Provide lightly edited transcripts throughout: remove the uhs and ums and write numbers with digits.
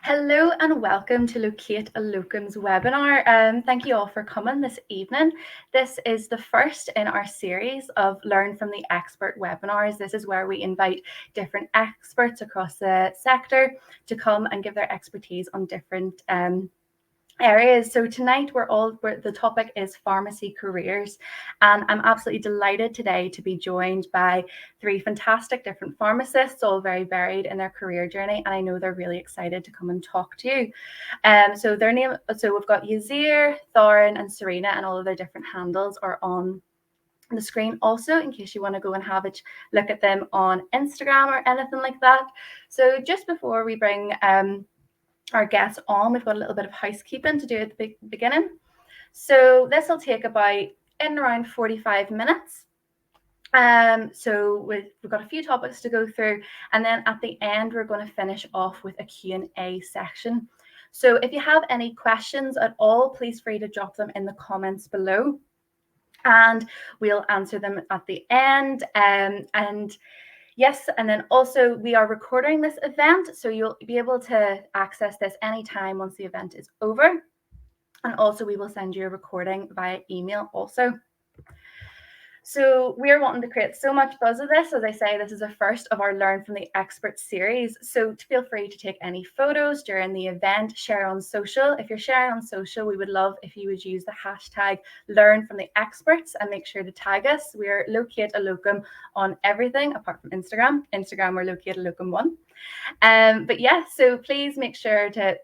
Hello and welcome to Locate a Locum's webinar. Thank you all for coming this evening. This is the first in our series of Learn from the Expert webinars. This is where we invite different experts across the sector to come and give their expertise on different areas. So tonight the topic is pharmacy careers, and I'm absolutely delighted today to be joined by three fantastic different pharmacists, all very varied in their career journey, and I know they're really excited to come and talk to you. So we've got Yasir, Thorrun and Sarina, and all of their different handles are on the screen also, in case you want to go and have a look at them on Instagram or anything like that. So just before we bring our guests on, we've got a little bit of housekeeping to do at the beginning. So this will take about in around 45 minutes. So we've got a few topics to go through, and then at the end we're going to finish off with a Q&A section. So if you have any questions at all, please free to drop them in the comments below, and we'll answer them at the end. Yes, and then also we are recording this event, so you'll be able to access this anytime once the event is over. And also we will send you a recording via email also. So we're wanting to create so much buzz of this. As I say, this is the first of our Learn from the Expert series. So feel free to take any photos during the event, share on social. If you're sharing on social, we would love if you would use the hashtag Learn from the Experts and make sure to tag us. We're Locate a Locum on everything apart from Instagram. Instagram, we're Locate a Locum 1. But yeah, so please make sure to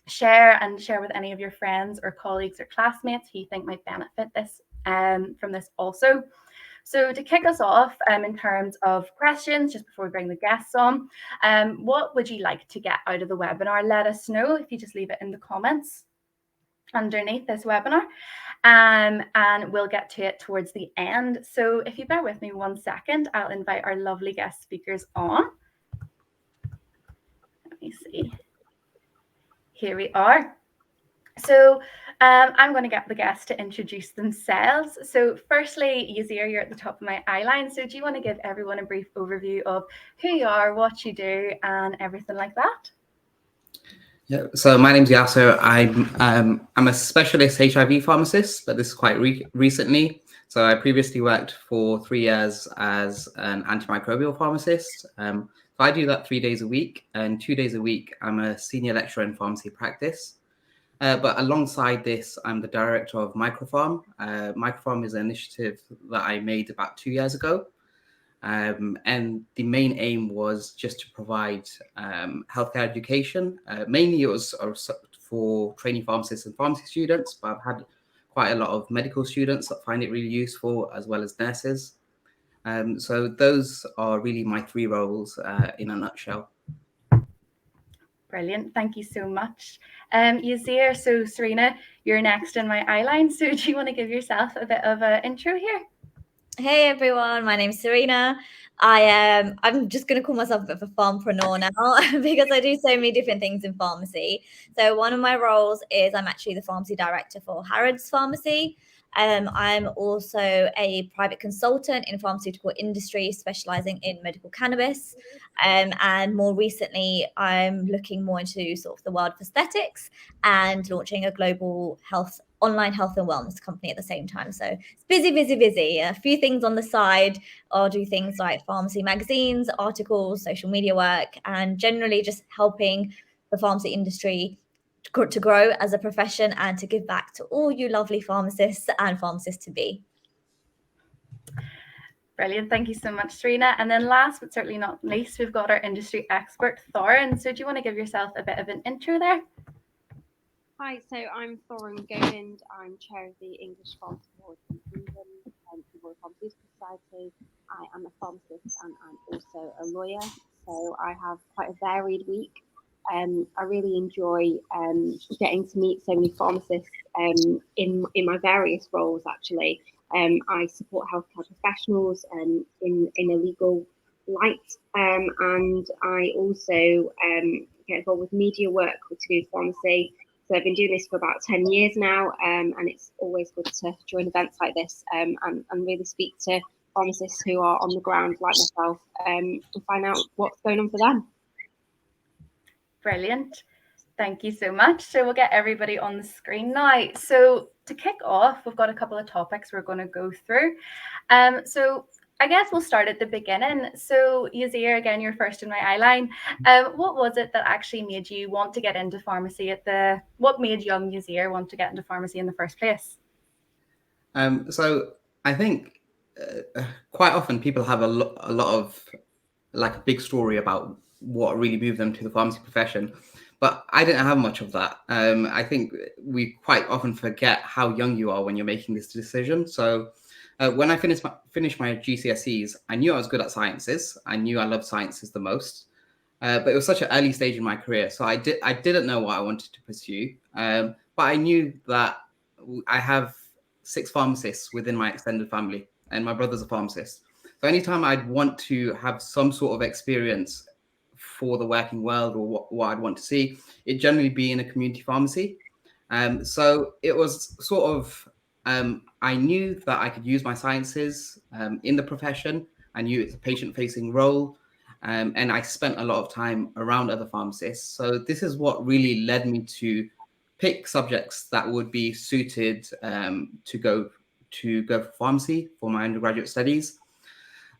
share with any of your friends or colleagues or classmates who you think might benefit this from this also. So to kick us off, in terms of questions, just before we bring the guests on, what would you like to get out of the webinar? Let us know if you just leave it in the comments underneath this webinar, and we'll get to it towards the end. So if you bear with me 1 second, I'll invite our lovely guest speakers on. Let me see. Here we are. So I'm going to get the guests to introduce themselves. So firstly, Yasir, you're at the top of my eye line. So do you want to give everyone a brief overview of who you are, what you do, and everything like that? Yeah, so my name's Yasir. I'm a specialist HIV pharmacist, but this is quite recently. So I previously worked for 3 years as an antimicrobial pharmacist. So I do that 3 days a week, and 2 days a week I'm a senior lecturer in pharmacy practice. But alongside this, I'm the director of MicroPharm. MicroPharm is an initiative that I made about 2 years ago. And the main aim was just to provide healthcare education. Mainly it was for trainee pharmacists and pharmacy students, but I've had quite a lot of medical students that find it really useful, as well as nurses. So those are really my 3 roles in a nutshell. Brilliant. Thank you so much. Yasir, so Sarina, you're next in my eye line. So do you want to give yourself a bit of an intro here? Hey everyone, my name's Sarina. I'm just going to call myself a bit of a Pharm-preneur now because I do so many different things in pharmacy. So one of my roles is I'm actually the pharmacy director for Harrods Pharmacy. I'm also a private consultant in the pharmaceutical industry, specializing in medical cannabis. And more recently, I'm looking more into sort of the world of aesthetics and launching a global online health and wellness company at the same time. So it's busy. A few things on the side. I'll do things like pharmacy magazines, articles, social media work, and generally just helping the pharmacy industry to grow as a profession and to give back to all you lovely pharmacists and pharmacists to be. Brilliant. Thank you so much, Sarina. And then last but certainly not least, we've got our industry expert, Thorrun. So do you want to give yourself a bit of an intro there? Hi, so I'm Thorrun Govind. I'm chair of the English Pharmacy Board in England and the Royal Pharmaceutical Society. I am a pharmacist and I'm also a lawyer, so I have quite a varied week. I really enjoy getting to meet so many pharmacists in my various roles. Actually, I support healthcare professionals in a legal light, and I also get involved with media work to do with pharmacy. So I've been doing this for about 10 years now, and it's always good to join events like this and really speak to pharmacists who are on the ground like myself and find out what's going on for them. Brilliant. Thank you so much. So we'll get everybody on the screen now. So to kick off, we've got a couple of topics we're going to go through. So I guess we'll start at the beginning. So Yasir, again, you're first in my eye line. What was it that actually made you want to get into pharmacy what made young Yasir want to get into pharmacy in the first place? So I think quite often people have a lot of like a big story about what really moved them to the pharmacy profession, but I didn't have much of that. I think we quite often forget how young you are when you're making this decision. So when I finished my GCSEs, I knew I was good at sciences. I knew I loved sciences the most, but it was such an early stage in my career, so I didn't know what I wanted to pursue. But I knew that I have 6 pharmacists within my extended family, and my brother's a pharmacist. So anytime I'd want to have some sort of experience for the working world, or what I'd want to see, it'd generally be in a community pharmacy. So it was sort of, I knew that I could use my sciences in the profession. I knew it's a patient-facing role, and I spent a lot of time around other pharmacists. So this is what really led me to pick subjects that would be suited to go for pharmacy for my undergraduate studies.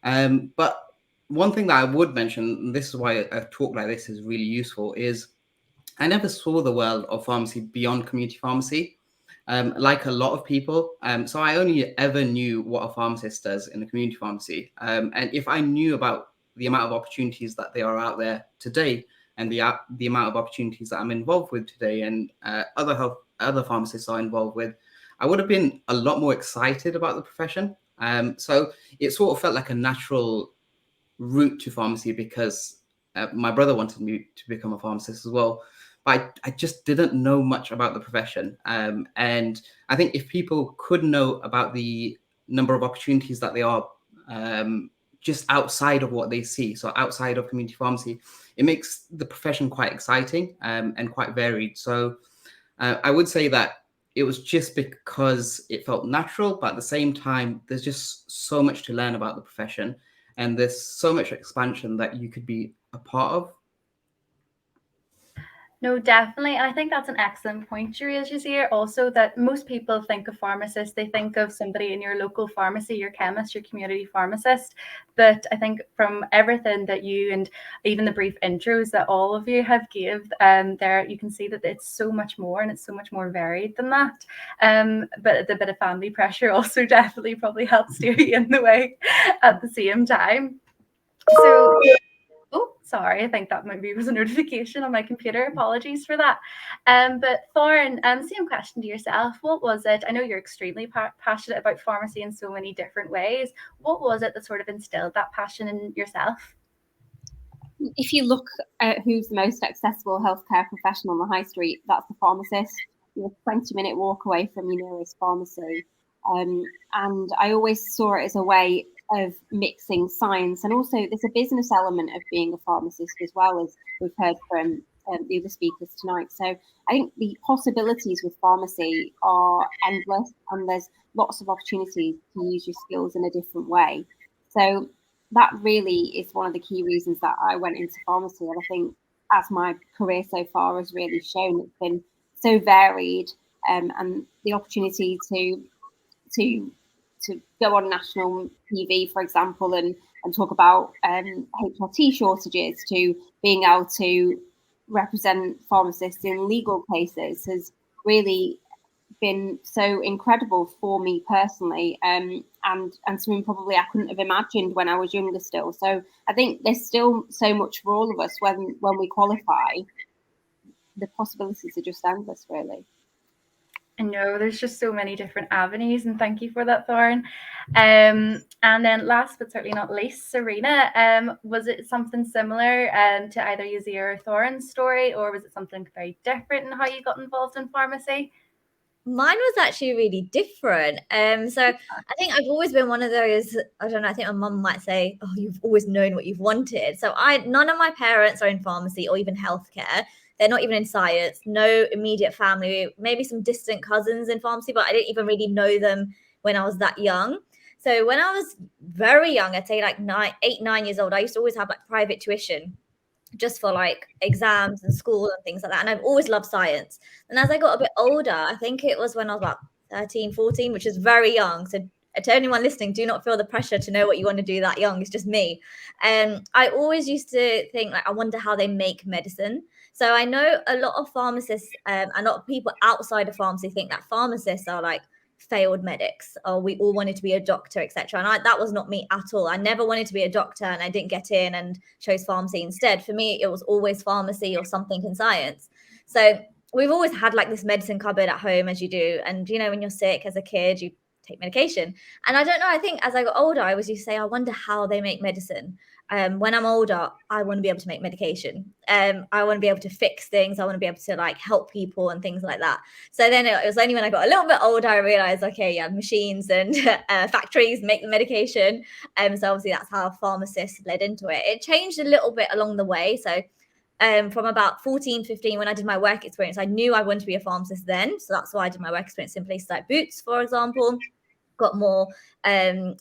But one thing that I would mention, and this is why a talk like this is really useful, is I never saw the world of pharmacy beyond community pharmacy, like a lot of people. So I only ever knew what a pharmacist does in the community pharmacy. And if I knew about the amount of opportunities that there are out there today, and the amount of opportunities that I'm involved with today, and other pharmacists are involved with, I would have been a lot more excited about the profession. So it sort of felt like a natural route to pharmacy, because my brother wanted me to become a pharmacist as well. But I just didn't know much about the profession. And I think if people could know about the number of opportunities that they are just outside of what they see, so outside of community pharmacy, it makes the profession quite exciting and quite varied. So I would say that it was just because it felt natural, but at the same time, there's just so much to learn about the profession, and there's so much expansion that you could be a part of. No, definitely. I think that's an excellent point you raised, Yasir. Also, that most people think of pharmacists, they think of somebody in your local pharmacy, your chemist, your community pharmacist. But I think from everything that you, and even the brief intros that all of you have gave there, you can see that it's so much more, and it's so much more varied than that. But the bit of family pressure also definitely probably helps steer you in the way at the same time. So, oh, sorry, I think that maybe was a notification on my computer. Apologies for that. But Thorrun, same question to yourself. What was it? I know you're extremely passionate about pharmacy in so many different ways. What was it that sort of instilled that passion in yourself? If you look at who's the most accessible healthcare professional on the high street, that's the pharmacist. You're a 20-minute walk away from your nearest pharmacy. And I always saw it as a way of mixing science, and also there's a business element of being a pharmacist as well, as we've heard from the other speakers tonight. So I think the possibilities with pharmacy are endless, and there's lots of opportunities to use your skills in a different way. So that really is one of the key reasons that I went into pharmacy. And I think as my career so far has really shown, it's been so varied, and the opportunity to go on national TV, for example, and talk about HRT shortages, to being able to represent pharmacists in legal cases has really been so incredible for me personally, and something probably I couldn't have imagined when I was younger still. So I think there's still so much for all of us when we qualify. The possibilities are just endless, really. I know there's just so many different avenues, and thank you for that, Thorrun. And then last but certainly not least, Sarina, was it something similar to either Yasir or Thorrun's story, or was it something very different in how you got involved in pharmacy? Mine was actually really different. So I think I've always been one of those, I don't know, I think my mum might say, oh, you've always known what you've wanted. So none of my parents are in pharmacy or even healthcare. They're not even in science, no immediate family, maybe some distant cousins in pharmacy, but I didn't even really know them when I was that young. So when I was very young, I'd say like 8, 9 years old, I used to always have like private tuition. just for like exams and school and things like that. And I've always loved science. And as I got a bit older, I think it was when I was about 13, 14, which is very young. So to anyone listening, do not feel the pressure to know what you want to do that young. It's just me. And I always used to think, like, I wonder how they make medicine. So I know a lot of pharmacists and a lot of people outside of pharmacy think that pharmacists are like failed medics, or we all wanted to be a doctor, etc. And that was not me at all. I never wanted to be a doctor, and I didn't get in and chose pharmacy instead. For me, it was always pharmacy or something in science. So we've always had like this medicine cupboard at home, as you do. And you know, when you're sick as a kid, you take medication. And I don't know, I think as I got older, I was used to say, I wonder how they make medicine. When I'm older, I want to be able to make medication. I want to be able to fix things. I want to be able to like help people and things like that. So then it was only when I got a little bit older, I realized, okay, yeah, machines and factories make the medication. So obviously that's how pharmacists led into it. It changed a little bit along the way. So from about 14, 15, when I did my work experience, I knew I wanted to be a pharmacist then. So that's why I did my work experience in places like Boots, for example. Got more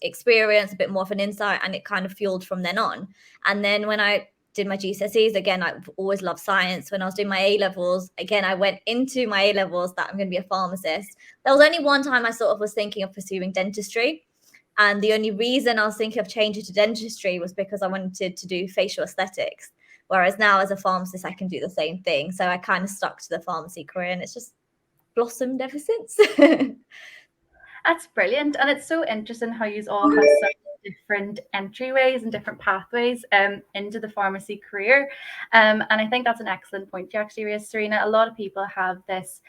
experience, a bit more of an insight, and it kind of fueled from then on. And then when I did my GCSEs, again, I've always loved science. When I was doing my A-levels, again, I went into my A-levels that I'm going to be a pharmacist. There was only one time I sort of was thinking of pursuing dentistry. And the only reason I was thinking of changing to dentistry was because I wanted to do facial aesthetics. Whereas now as a pharmacist, I can do the same thing. So I kind of stuck to the pharmacy career, and it's just blossomed ever since. That's brilliant. And it's so interesting how you all have such different entryways and different pathways into the pharmacy career. And I think that's an excellent point you actually raised, Sarina. A lot of people have this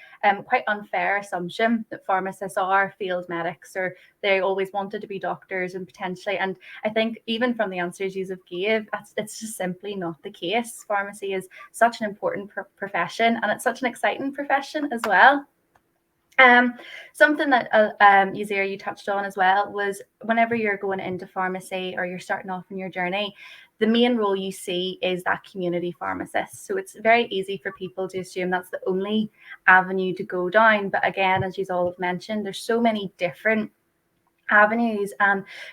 quite unfair assumption that pharmacists are field medics, or they always wanted to be doctors and potentially. And I think even from the answers you have gave, it's just simply not the case. Pharmacy is such an important profession, and it's such an exciting profession as well. Something that Yasir, you touched on as well, was whenever you're going into pharmacy or you're starting off in your journey, the main role you see is that community pharmacist. So it's very easy for people to assume that's the only avenue to go down. But again, as you all have mentioned, there's so many different avenues,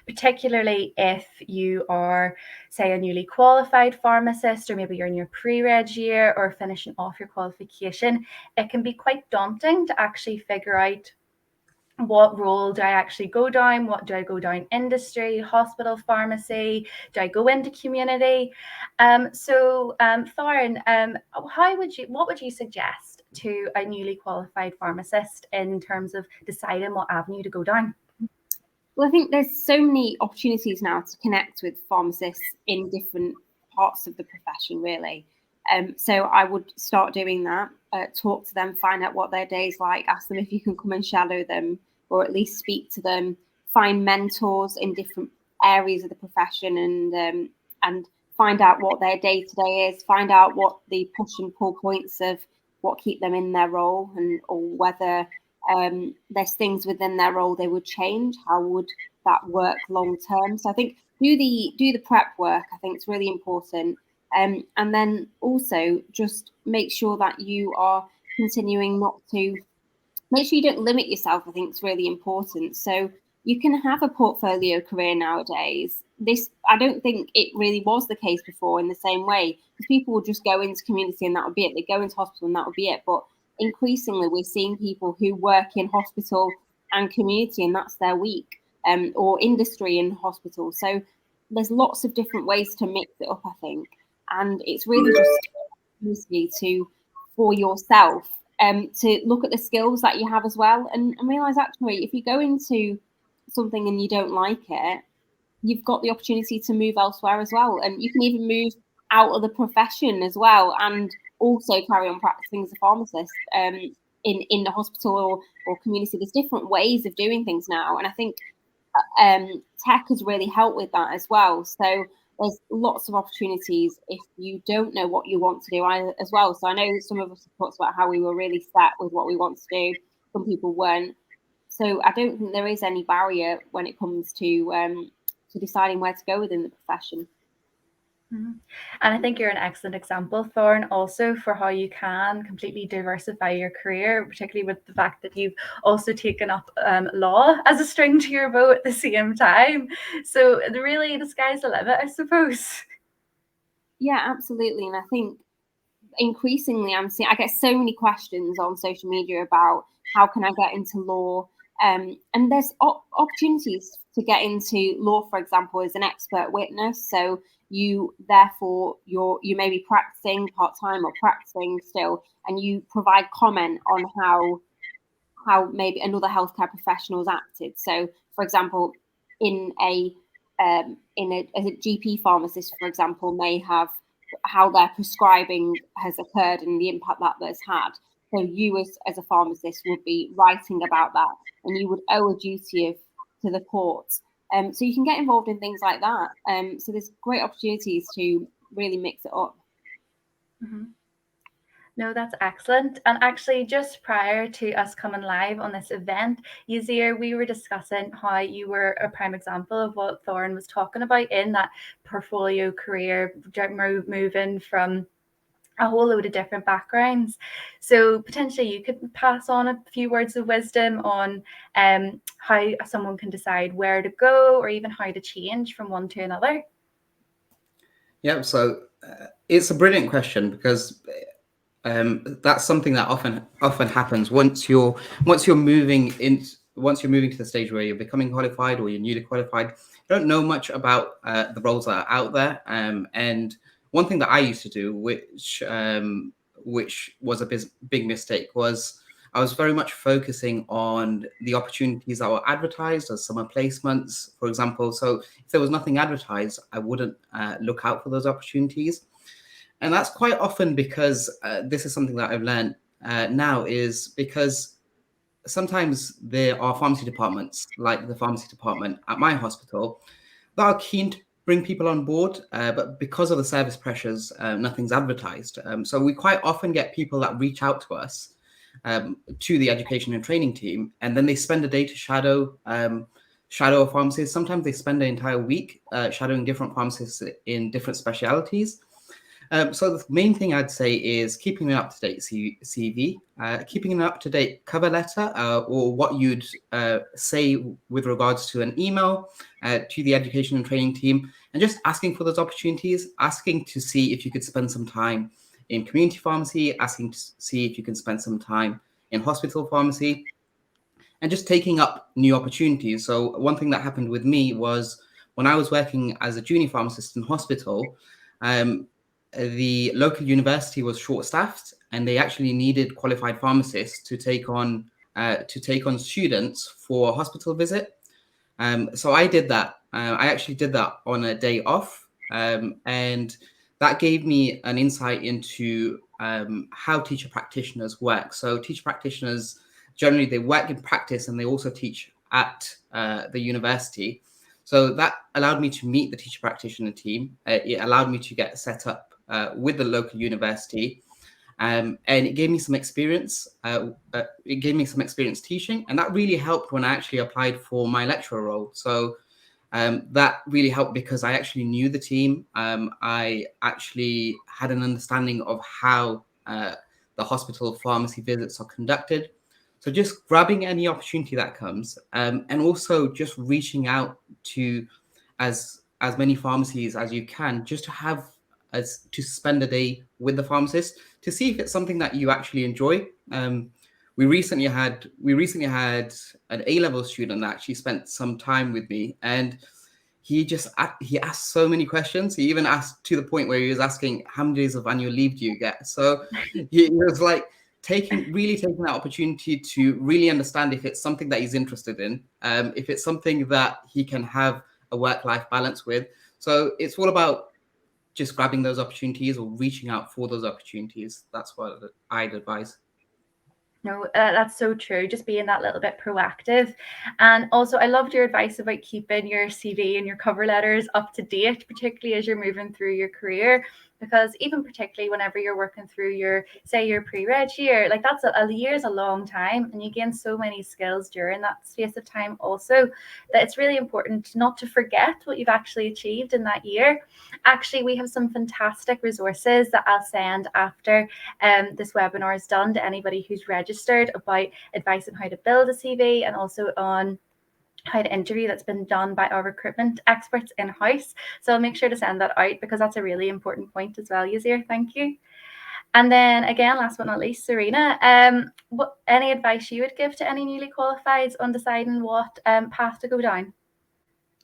particularly if you are, say, a newly qualified pharmacist, or maybe you're in your pre-reg year or finishing off your qualification. It can be quite daunting to actually figure out, what role do I actually go down? What do I go down? Industry, hospital, pharmacy? Do I go into community? Thorrun, what would you suggest to a newly qualified pharmacist in terms of deciding what avenue to go down? Well, I think there's so many opportunities now to connect with pharmacists in different parts of the profession, really. So I would start doing that, talk to them, find out what their day's like, ask them if you can come and shadow them, or at least speak to them, find mentors in different areas of the profession, and find out what their day-to-day is, find out what the push and pull points of what keep them in their role, and or whether there's things within their role they would change. How would that work long term? So I think do the prep work. I think it's really important, and then also just make sure that you are continuing not to make sure you don't limit yourself. I think it's really important. So you can have a portfolio career nowadays. This, I don't think it really was the case before in the same way, because people would just go into community and that would be it. They go into hospital and that would be it. But increasingly, we're seeing people who work in hospital and community, and that's their week, or industry and hospital. So there's lots of different ways to mix it up, I think. And it's really just easy for yourself to look at the skills that you have as well, and realize actually if you go into something and you don't like it, you've got the opportunity to move elsewhere as well, and you can even move out of the profession as well and also carry on practicing as a pharmacist in the hospital or community. There's different ways of doing things now, and I think tech has really helped with that as well. So there's lots of opportunities if you don't know what you want to do as well. So I know some of us have talked about how we were really set with what we want to do. Some people weren't. So I don't think there is any barrier when it comes to deciding where to go within the profession. And I think you're an excellent example, Thorrun, also for how you can completely diversify your career, particularly with the fact that you've also taken up law as a string to your bow at the same time. So really, the sky's the limit, I suppose. Yeah, absolutely. And I think increasingly I get so many questions on social media about how can I get into law, and there's opportunities to get into law, for example, as an expert witness. So you may be practicing part-time or practicing still, and you provide comment on how maybe another healthcare professional has acted. So for example, as a GP pharmacist, for example, may have how their prescribing has occurred and the impact that that's had. So you as a pharmacist would be writing about that, and you would owe a duty to the court. So you can get involved in things like that. So there's great opportunities to really mix it up. Mm-hmm. No, that's excellent. And actually, just prior to us coming live on this event, Yasir, we were discussing how you were a prime example of what Thorrun was talking about in that portfolio career, moving from a whole load of different backgrounds. So potentially you could pass on a few words of wisdom on how someone can decide where to go or even how to change from one to another. Yeah, so it's a brilliant question because that's something that often happens once you're moving to the stage where you're becoming qualified or you're newly qualified. You don't know much about the roles that are out there, and one thing that I used to do, which was a big mistake, was I was very much focusing on the opportunities that were advertised as summer placements, for example. So if there was nothing advertised, I wouldn't look out for those opportunities. And that's quite often because this is something that I've learned now, is because sometimes there are pharmacy departments, like the pharmacy department at my hospital, that are keen to bring people on board, but because of the service pressures, nothing's advertised. So we quite often get people that reach out to us, to the education and training team, and then they spend a day to shadow a pharmacist. Sometimes they spend an entire week shadowing different pharmacists in different specialities. So the main thing I'd say is keeping an up-to-date CV, keeping an up-to-date cover letter, or what you'd say with regards to an email to the education and training team, and just asking for those opportunities, asking to see if you could spend some time in community pharmacy, asking to see if you can spend some time in hospital pharmacy, and just taking up new opportunities. So one thing that happened with me was when I was working as a junior pharmacist in hospital, the local university was short-staffed, and they actually needed qualified pharmacists to take on students for a hospital visit. So I did that. I actually did that on a day off, and that gave me an insight into how teacher practitioners work. So teacher practitioners generally, they work in practice and they also teach at the university. So that allowed me to meet the teacher practitioner team. It allowed me to get set up with the local university, and it gave me some experience. It gave me some experience teaching, and that really helped when I actually applied for my lecturer role. So that really helped because I actually knew the team. I actually had an understanding of how the hospital pharmacy visits are conducted. So just grabbing any opportunity that comes, and also just reaching out to as many pharmacies as you can, just to spend a day with the pharmacist to see if it's something that you actually enjoy. We recently had an A-level student that actually spent some time with me, and he asked so many questions. He even asked to the point where he was asking, how many days of annual leave do you get? So he was like taking that opportunity to really understand if it's something that he's interested in, if it's something that he can have a work-life balance with. So it's all about just grabbing those opportunities or reaching out for those opportunities. That's what I'd advise. No, that's so true. Just being that little bit proactive. And also, I loved your advice about keeping your CV and your cover letters up to date, particularly as you're moving through your career. Because even particularly whenever you're working through your pre-reg year, like that's a year is a long time, and you gain so many skills during that space of time also, that it's really important not to forget what you've actually achieved in that year. Actually, we have some fantastic resources that I'll send after this webinar is done to anybody who's registered, about advice on how to build a CV, and also on how to interview that's been done by our recruitment experts in-house. So I'll make sure to send that out because that's a really important point as well, Yasir. Thank you. And then again, last but not least, Sarina, what any advice you would give to any newly qualified on deciding what path to go down?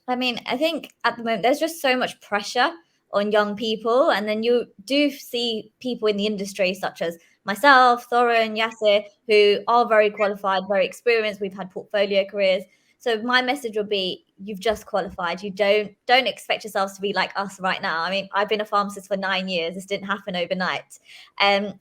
I mean, I think at the moment there's just so much pressure on young people, and then you do see people in the industry such as myself, Thorrun, Yasir, who are very qualified, very experienced. We've had portfolio careers. So my message would be, you've just qualified. You don't expect yourselves to be like us right now. I mean, I've been a pharmacist for 9 years. This didn't happen overnight.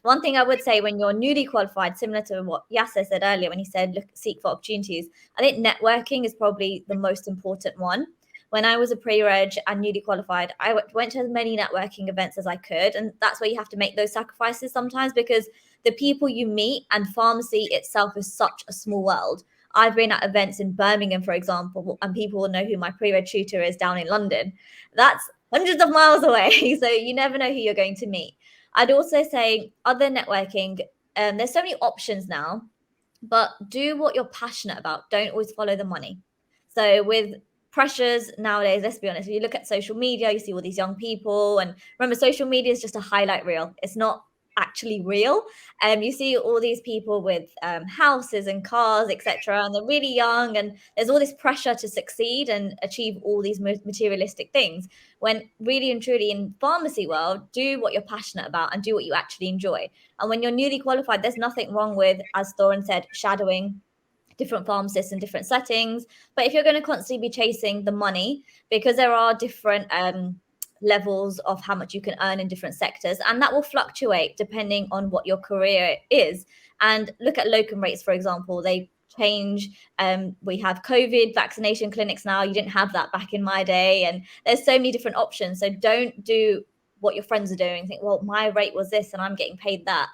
One thing I would say when you're newly qualified, similar to what Yasir said earlier when he said, look, seek for opportunities, I think networking is probably the most important one. When I was a pre-reg and newly qualified, I went to as many networking events as I could. And that's where you have to make those sacrifices sometimes, because the people you meet and pharmacy itself is such a small world. I've been at events in Birmingham, for example, and people will know who my pre-reg tutor is down in London. That's hundreds of miles away. So you never know who you're going to meet. I'd also say other networking, there's so many options now, but do what you're passionate about. Don't always follow the money. So with pressures nowadays, let's be honest, if you look at social media, you see all these young people, and remember, social media is just a highlight reel. It's not actually real. You see all these people with houses and cars, etc., and they're really young, and there's all this pressure to succeed and achieve all these materialistic things, when really and truly in pharmacy world, do what you're passionate about and do what you actually enjoy. And when you're newly qualified, there's nothing wrong with, as Thorrun said, shadowing different pharmacists in different settings. But if you're going to constantly be chasing the money, because there are different levels of how much you can earn in different sectors, and that will fluctuate depending on what your career is. And look at locum rates, for example. They change. We have COVID vaccination clinics now. You didn't have that back in my day. And there's so many different options. So don't do what your friends are doing. Think, well, my rate was this and I'm getting paid that.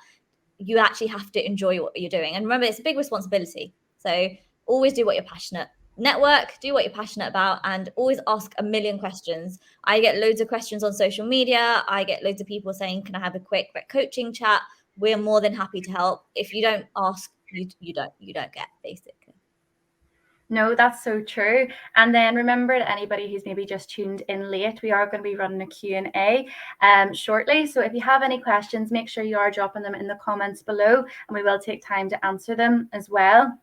You actually have to enjoy what you're doing. And remember, it's a big responsibility. So always do what you're passionate. Network, do what you're passionate about, and always ask a million questions. I get loads of questions on social media. I get loads of people saying, can I have a quick coaching chat? We're more than happy to help. If you don't ask, you don't get, basically. No, that's so true. And then remember, to anybody who's maybe just tuned in late, we are going to be running a Q&A shortly. So if you have any questions, make sure you are dropping them in the comments below, and we will take time to answer them as well.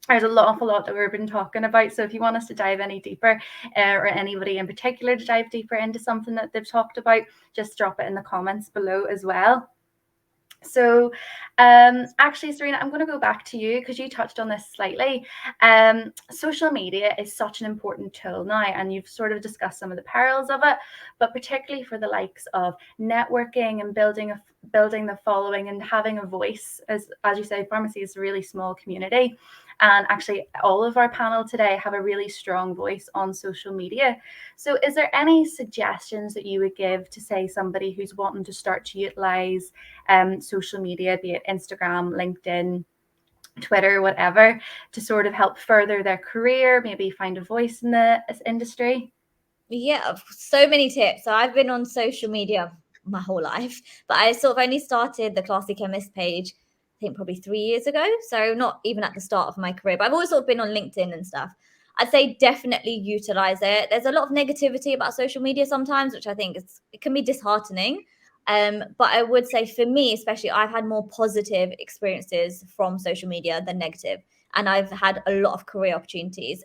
There's an awful lot that we've been talking about. So if you want us to dive any deeper, or anybody in particular to dive deeper into something that they've talked about, just drop it in the comments below as well. So actually, Sarina, I'm going to go back to you because you touched on this slightly. Social media is such an important tool now, and you've sort of discussed some of the perils of it, but particularly for the likes of networking and building the following and having a voice. As you say, pharmacy is a really small community. And actually, all of our panel today have a really strong voice on social media. So is there any suggestions that you would give to, say, somebody who's wanting to start to utilize social media, be it Instagram, LinkedIn, Twitter, whatever, to sort of help further their career, maybe find a voice in the industry? Yeah, so many tips. So I've been on social media my whole life, but I sort of only started the Classy Chemist page, I think probably 3 years ago. So not even at the start of my career, but I've always sort of been on LinkedIn and stuff. I'd say definitely utilize it. There's a lot of negativity about social media sometimes, which I think it can be disheartening. But I would say for me, especially, I've had more positive experiences from social media than negative. And I've had a lot of career opportunities.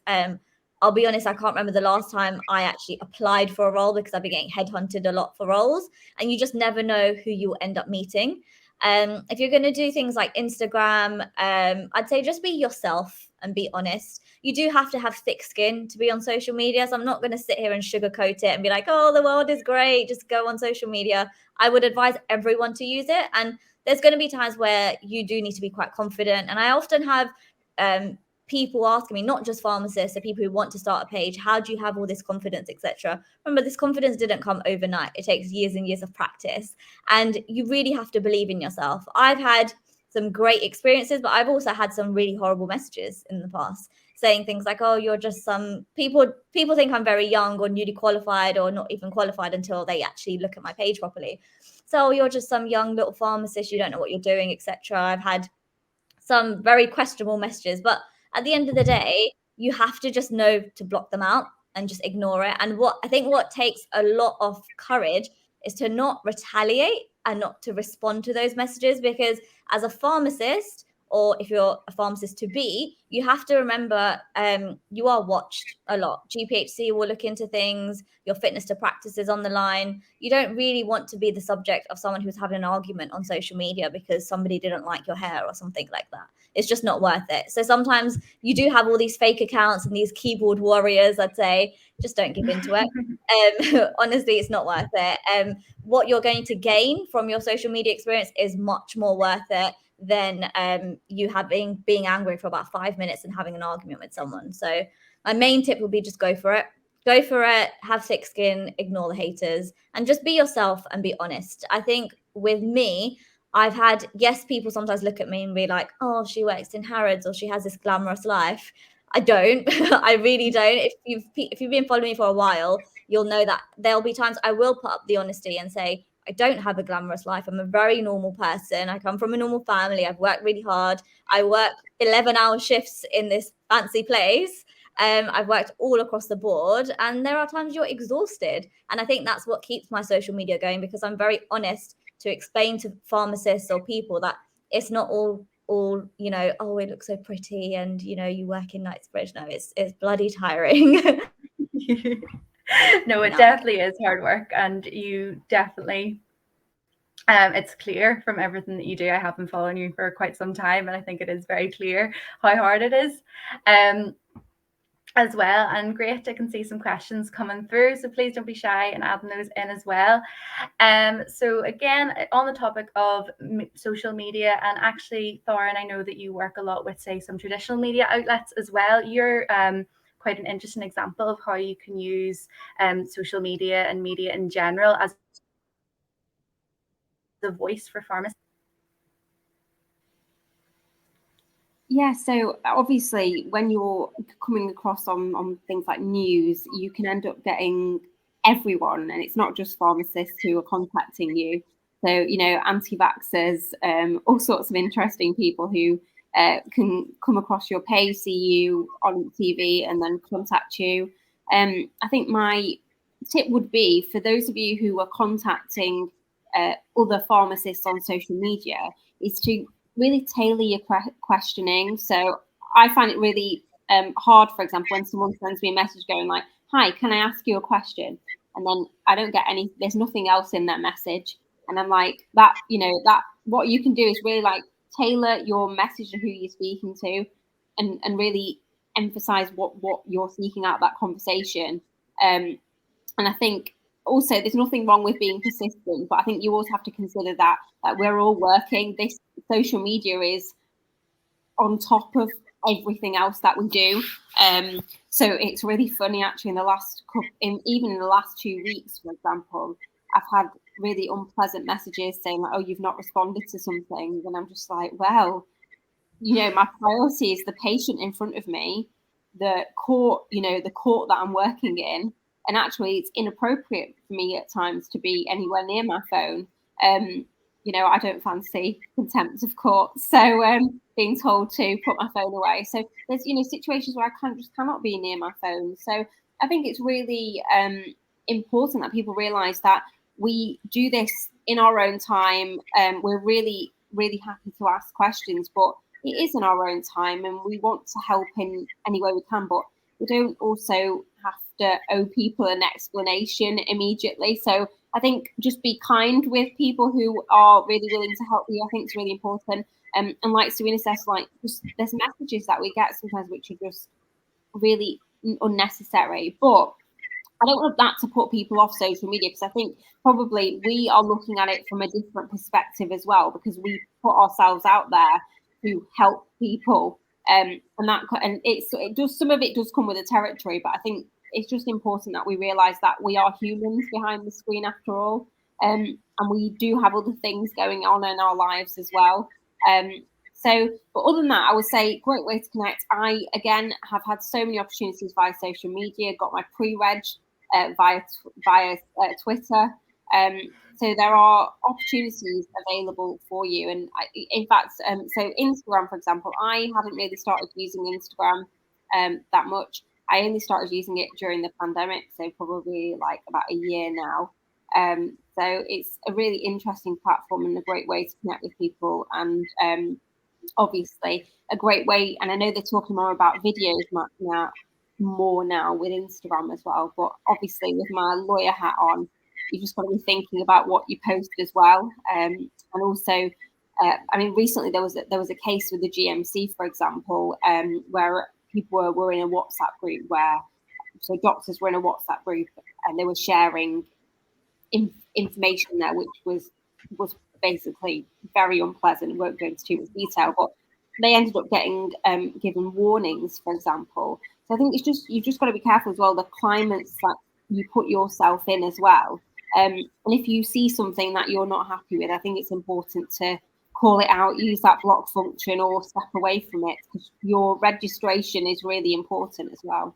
I'll be honest, I can't remember the last time I actually applied for a role, because I've been getting headhunted a lot for roles, and you just never know who you'll end up meeting. If you're going to do things like Instagram, I'd say just be yourself and be honest. You do have to have thick skin to be on social media. So I'm not going to sit here and sugarcoat it and be like, oh, the world is great, just go on social media. I would advise everyone to use it. And there's going to be times where you do need to be quite confident. And I often have people asking me, not just pharmacists, so people who want to start a page, how do you have all this confidence, etc. Remember, this confidence didn't come overnight. It takes years and years of practice, and you really have to believe in yourself. I've had some great experiences, but I've also had some really horrible messages in the past, saying things like, oh, you're just some people think I'm very young or newly qualified, or not even qualified until they actually look at my page properly. So you're just some young little pharmacist, you don't know what you're doing, etc. I've had some very questionable messages, but at the end of the day, you have to just know to block them out and just ignore it. And what takes a lot of courage is to not retaliate and not to respond to those messages, because as a pharmacist, or if you're a pharmacist to be, you have to remember you are watched a lot. GPHC will look into things, your fitness to practice is on the line. You don't really want to be the subject of someone who's having an argument on social media because somebody didn't like your hair or something like that. It's just not worth it. So sometimes you do have all these fake accounts and these keyboard warriors, I'd say, just don't give into it. Honestly, it's not worth it. What you're going to gain from your social media experience is much more worth it than you being angry for about 5 minutes and having an argument with someone. So my main tip would be just go for it, have thick skin, ignore the haters, and just be yourself and be honest. I think with me, I've had, yes, people sometimes look at me and be like, oh, she works in Harrods or she has this glamorous life. I don't. I really don't. If you've been following me for a while, you'll know that there'll be times I will put up the honesty and say, I don't have a glamorous life. I'm a very normal person. I come from a normal family. I've worked really hard. I work 11-hour shifts in this fancy place. I've worked all across the board, and there are times you're exhausted. And I think that's what keeps my social media going, because I'm very honest to explain to pharmacists or people that it's not all you know, oh, it looks so pretty and, you know, you work in Knightsbridge. No, it's bloody tiring. No, it definitely is hard work, and you definitely it's clear from everything that you do. I have been following you for quite some time, and I think it is very clear how hard it is as well. And great, I can see some questions coming through, so please don't be shy and adding those in as well. So again, on the topic of social media, and actually, Thorrun, I know that you work a lot with, say, some traditional media outlets as well. You're quite an interesting example of how you can use social media and media in general as the voice for pharmacists. Yeah, so obviously when you're coming across on things like news, you can end up getting everyone, and it's not just pharmacists who are contacting you. So, you know, anti-vaxxers, all sorts of interesting people who can come across your page, see you on TV and then contact you. I think my tip would be, for those of you who are contacting other pharmacists on social media, is to really tailor your questioning. So I find it really hard, for example, when someone sends me a message going like, hi, can I ask you a question? And then I don't get there's nothing else in that message. And I'm like, that, you know, that what you can do is really like tailor your message to who you're speaking to, and really emphasize what you're seeking out of that conversation. And I think also there's nothing wrong with being persistent, but I think you also have to consider that we're all working. This social media is on top of everything else that we do. So it's really funny actually, even in the last 2 weeks, for example, I've had really unpleasant messages saying like, oh, you've not responded to something. And I'm just like, well, you know, my priority is the patient in front of me, the court that I'm working in. And actually, it's inappropriate for me at times to be anywhere near my phone. You know, I don't fancy contempt of court, so being told to put my phone away. So there's, you know, situations where I just cannot be near my phone. So I think it's really important that people realise that we do this in our own time. We're really, really happy to ask questions, but it is in our own time, and we want to help in any way we can. But we don't also have to owe people an explanation immediately. So I think just be kind with people who are really willing to help you. I think it's really important. And like Sarina says, like, just there's messages that we get sometimes which are just really unnecessary. But I don't want that to put people off social media, because I think probably we are looking at it from a different perspective as well, because we put ourselves out there to help people. And some of it does come with the territory, but I think it's just important that we realise that we are humans behind the screen after all, and we do have other things going on in our lives as well. But other than that, I would say great way to connect. I again have had so many opportunities via social media. Got my pre-reg via Twitter. So there are opportunities available for you. And in fact, so Instagram, for example, I hadn't really started using Instagram that much. I only started using it during the pandemic, so probably like about a year now. So it's a really interesting platform and a great way to connect with people, and obviously a great way. And I know they're talking more about videos more now with Instagram as well. But obviously, with my lawyer hat on, you've just got to be thinking about what you post as well. And also, I mean, recently there was a case with the GMC, for example, where people were in a WhatsApp group so doctors were in a WhatsApp group and they were sharing information there, which was basically very unpleasant. I won't go into too much detail, but they ended up getting given warnings, for example. So I think you've just got to be careful as well, the climates that you put yourself in as well. And if you see something that you're not happy with, I think it's important to call it out, use that block function, or step away from it, because your registration is really important as well.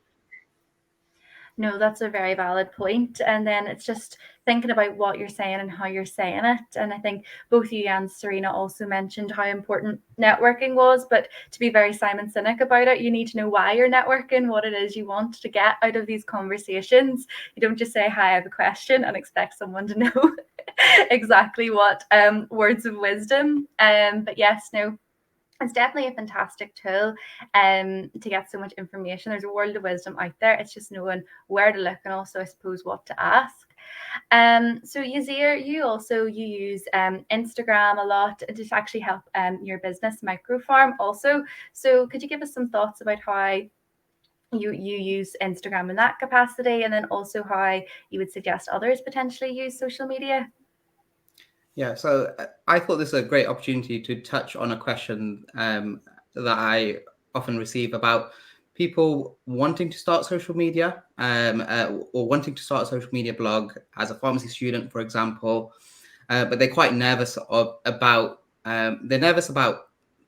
No, that's a very valid point. And then it's just thinking about what you're saying and how you're saying it. And I think both you and Sarina also mentioned how important networking was. But to be very Simon Sinek about it, you need to know why you're networking, what it is you want to get out of these conversations. You don't just say, hi, I have a question, and expect someone to know exactly what words of wisdom. But yes, no. It's definitely a fantastic tool to get so much information. There's a world of wisdom out there. It's just knowing where to look and also, I suppose, what to ask. So Yasir, you use Instagram a lot to actually help your business, MicroPharm, also. So could you give us some thoughts about how you use Instagram in that capacity, and then also how you would suggest others potentially use social media? Yeah, so I thought this was a great opportunity to touch on a question that I often receive about people wanting to start social media or wanting to start a social media blog as a pharmacy student, for example, but they're quite nervous about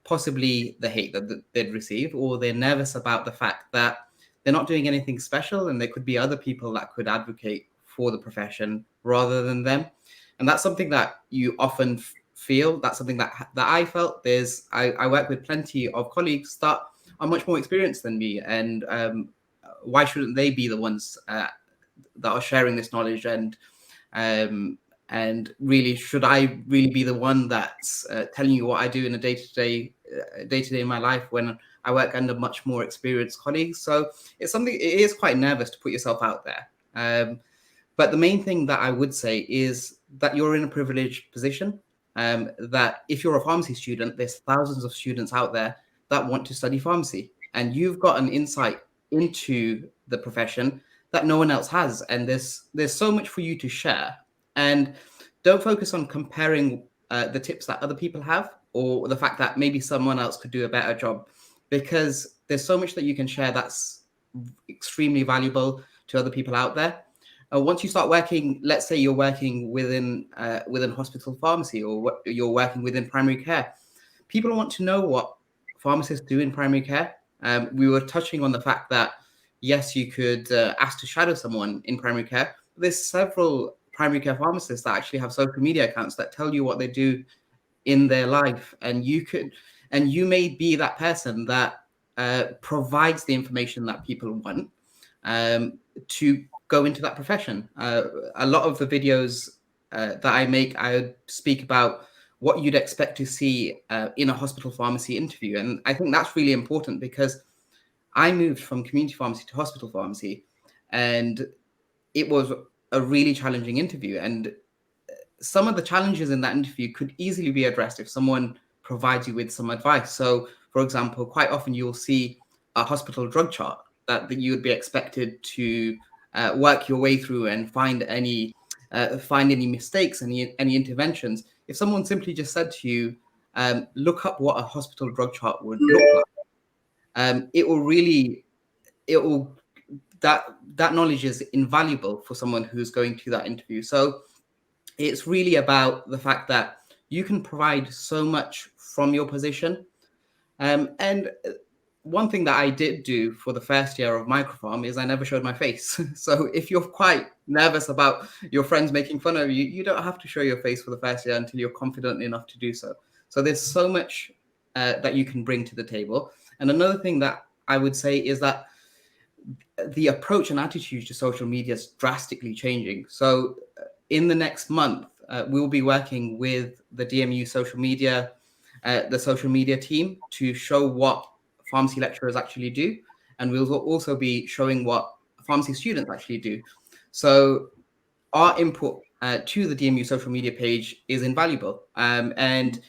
possibly the hate that they'd receive, or they're nervous about the fact that they're not doing anything special and there could be other people that could advocate for the profession rather than them. And that's something that you often feel. That's something that I felt. I work with plenty of colleagues that are much more experienced than me, and why shouldn't they be the ones that are sharing this knowledge? And really, should I really be the one that's telling you what I do in a day-to-day in my life when I work under much more experienced colleagues? So it is quite nervous to put yourself out there. But the main thing that I would say is that you're in a privileged position, that if you're a pharmacy student, there's thousands of students out there that want to study pharmacy, and you've got an insight into the profession that no one else has. And there's so much for you to share. And don't focus on comparing the tips that other people have, or the fact that maybe someone else could do a better job, because there's so much that you can share that's extremely valuable to other people out there. Once you start working, let's say you're working within hospital pharmacy, or you're working within primary care, people want to know what pharmacists do in primary care. We were touching on the fact that, yes, you could ask to shadow someone in primary care. There's several primary care pharmacists that actually have social media accounts that tell you what they do in their life. And you may be that person that provides the information that people want to go into that profession. A lot of the videos that I make, I speak about what you'd expect to see in a hospital pharmacy interview. And I think that's really important, because I moved from community pharmacy to hospital pharmacy, and it was a really challenging interview. And some of the challenges in that interview could easily be addressed if someone provides you with some advice. So, for example, quite often you'll see a hospital drug chart that you would be expected to work your way through and find any mistakes, any interventions. If someone simply just said to you, look up what a hospital drug chart would look like, that knowledge is invaluable for someone who's going to that interview. So it's really about the fact that you can provide so much from your position. And one thing that I did do for the first year of MicroPharm is I never showed my face. So if you're quite nervous about your friends making fun of you, you don't have to show your face for the first year until you're confident enough to do so. So there's so much that you can bring to the table. And another thing that I would say is that the approach and attitude to social media is drastically changing. So in the next month, we'll be working with the DMU social media, the social media team, to show what pharmacy lecturers actually do. And we'll also be showing what pharmacy students actually do. So our input to the DMU social media page is invaluable. And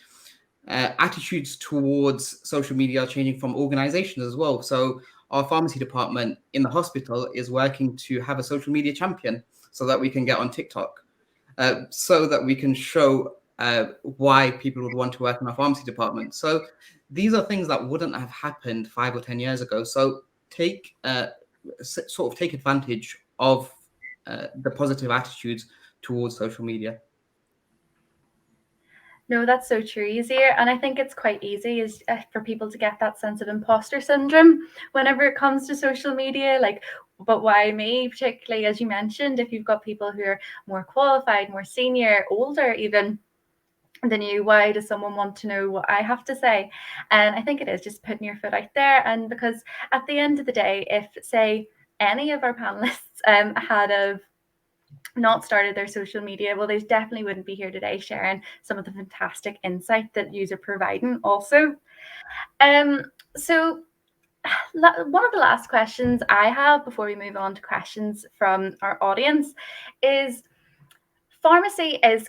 attitudes towards social media are changing from organizations as well. So our pharmacy department in the hospital is working to have a social media champion so that we can get on TikTok, so that we can show why people would want to work in our pharmacy department. So these are things that wouldn't have happened 5 or 10 years ago. So take advantage of the positive attitudes towards social media. No, that's so true, Yasir. And I think it's quite easy for people to get that sense of imposter syndrome whenever it comes to social media. Like, but why me? Particularly, as you mentioned, if you've got people who are more qualified, more senior, older even than you, why does someone want to know what I have to say? And I think it is just putting your foot out there. And because at the end of the day, if, say, any of our panelists had of not started their social media, well, they definitely wouldn't be here today sharing some of the fantastic insight that you are providing also. So one of the last questions I have before we move on to questions from our audience is, pharmacy is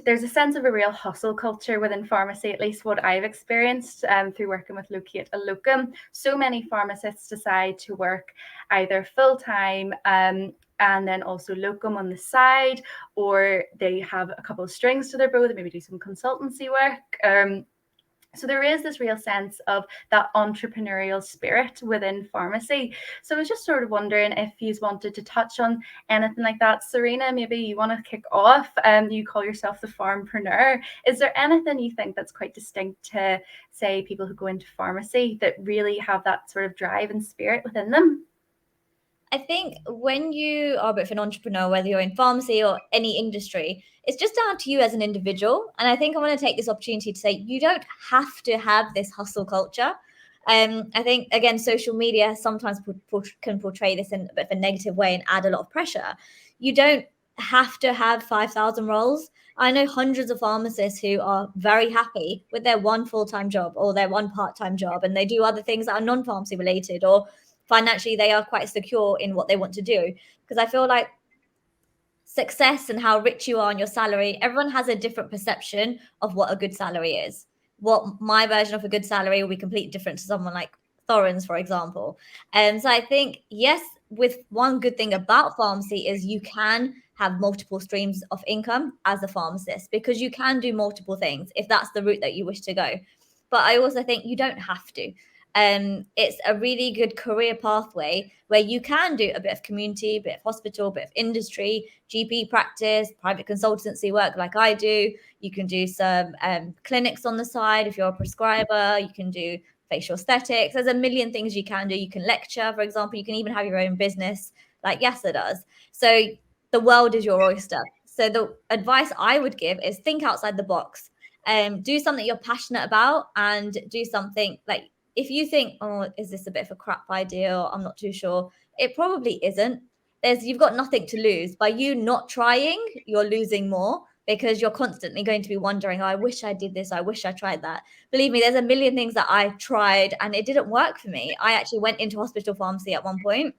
there's a sense of a real hustle culture within pharmacy, at least what I've experienced through working with Locate a Locum. So many pharmacists decide to work either full-time and then also locum on the side, or they have a couple of strings to their bow, they maybe do some consultancy work. So there is this real sense of that entrepreneurial spirit within pharmacy. So I was just sort of wondering if you wanted to touch on anything like that. Sarina, maybe you want to kick off. You call yourself the Pharm-preneur. Is there anything you think that's quite distinct to, say, people who go into pharmacy that really have that sort of drive and spirit within them? I think when you are a bit of an entrepreneur, whether you're in pharmacy or any industry, it's just down to you as an individual. And I think I want to take this opportunity to say you don't have to have this hustle culture. I think, again, social media sometimes can portray this in a bit of a negative way and add a lot of pressure. You don't have to have 5,000 roles. I know hundreds of pharmacists who are very happy with their one full-time job or their one part-time job, and they do other things that are non-pharmacy related, or financially they are quite secure in what they want to do. Because I feel like success and how rich you are on your salary, everyone has a different perception of what a good salary is. What my version of a good salary will be completely different to someone like Thorrun's, for example. And so I think, yes, with one good thing about pharmacy is you can have multiple streams of income as a pharmacist, because you can do multiple things if that's the route that you wish to go. But I also think you don't have to. It's a really good career pathway where you can do a bit of community, a bit of hospital, a bit of industry, GP practice, private consultancy work like I do. You can do some clinics on the side if you're a prescriber. You can do facial aesthetics. There's a million things you can do. You can lecture, for example. You can even have your own business like Yasir does. So the world is your oyster. So the advice I would give is think outside the box. Do something you're passionate about, and do something like, if you think, oh, is this a bit of a crap idea, or I'm not too sure, it probably isn't. You've got nothing to lose. By you not trying, you're losing more, because you're constantly going to be wondering, oh, I wish I did this, I wish I tried that. Believe me, there's a million things that I tried and it didn't work for me. I actually went into hospital pharmacy at one point.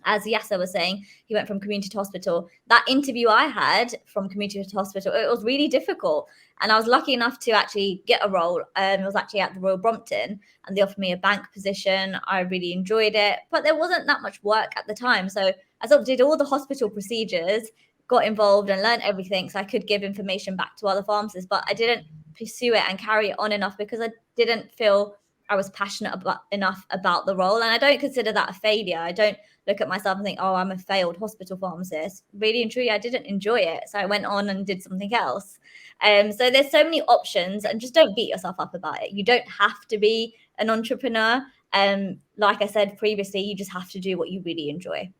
As Yasir was saying, he went from community to hospital. That interview I had from community to hospital, it was really difficult. And I was lucky enough to actually get a role. It was actually at the Royal Brompton, and they offered me a bank position. I really enjoyed it, but there wasn't that much work at the time. So I sort of did all the hospital procedures, got involved and learned everything so I could give information back to other pharmacists, but I didn't pursue it and carry it on enough because I didn't feel I was passionate enough about the role. And I don't consider that a failure. I don't look at myself and think, oh, I'm a failed hospital pharmacist. Really and truly, I didn't enjoy it. So I went on and did something else. So there's so many options, and just don't beat yourself up about it. You don't have to be an entrepreneur. Like I said previously, you just have to do what you really enjoy.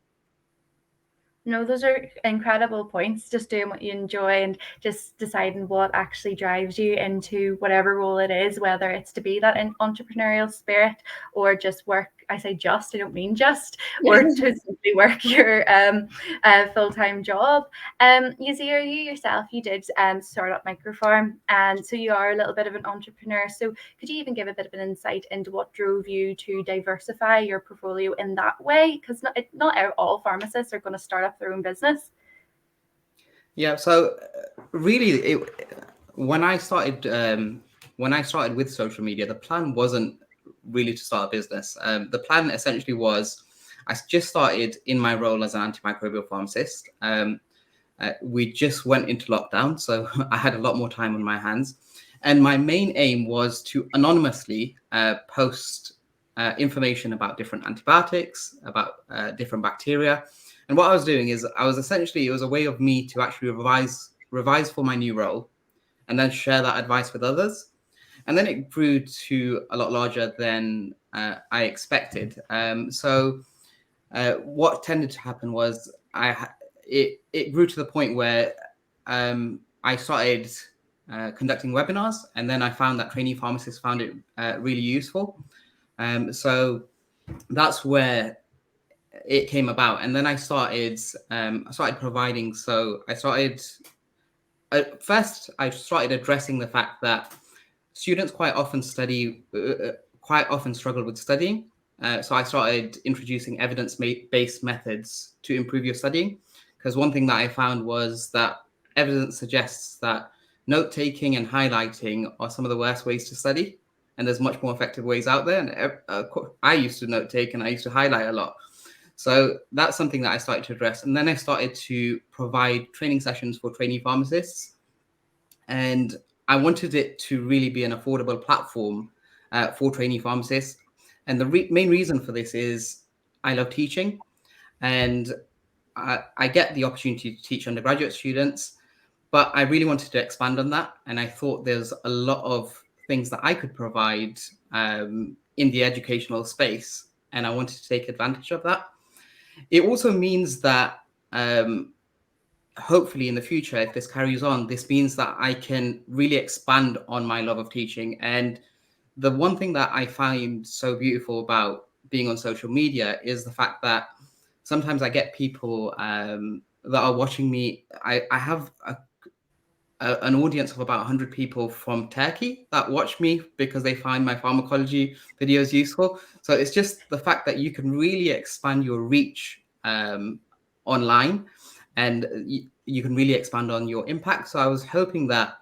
No, those are incredible points. Just doing what you enjoy and just deciding what actually drives you into whatever role it is, whether it's to be that entrepreneurial spirit or just work I say just, I don't mean just, or to simply work your full-time job. Yasir, you yourself, you did start up MicroPharm, and so you are a little bit of an entrepreneur. So could you even give a bit of an insight into what drove you to diversify your portfolio in that way? Because not all pharmacists are going to start up their own business. Yeah, so really, when I started with social media, the plan wasn't really to start a business. The plan essentially was, I just started in my role as an antimicrobial pharmacist. We just went into lockdown, so I had a lot more time on my hands. And my main aim was to anonymously post information about different antibiotics, about different bacteria. And what I was doing is it was a way of me to actually revise for my new role and then share that advice with others. And then it grew to a lot larger than I expected. So what tended to happen was it grew to the point where I started conducting webinars, and then I found that trainee pharmacists found it really useful. So that's where it came about. And then I started providing. So I started addressing the fact that students quite often struggle with studying. So I started introducing evidence-based methods to improve your studying, because one thing that I found was that evidence suggests that note-taking and highlighting are some of the worst ways to study, and there's much more effective ways out there. And I used to note-take and I used to highlight a lot. So that's something that I started to address. And then I started to provide training sessions for trainee pharmacists. And I wanted it to really be an affordable platform for trainee pharmacists. And the main reason for this is I love teaching, and I get the opportunity to teach undergraduate students, but I really wanted to expand on that. And I thought there's a lot of things that I could provide in the educational space, and I wanted to take advantage of that. It also means that hopefully in the future, if this carries on, this means that I can really expand on my love of teaching. And the one thing that I find so beautiful about being on social media is the fact that sometimes I get people that are watching me. I have an audience of about 100 people from Turkey that watch me because they find my pharmacology videos useful. So it's just the fact that you can really expand your reach online, and you can really expand on your impact. So I was hoping that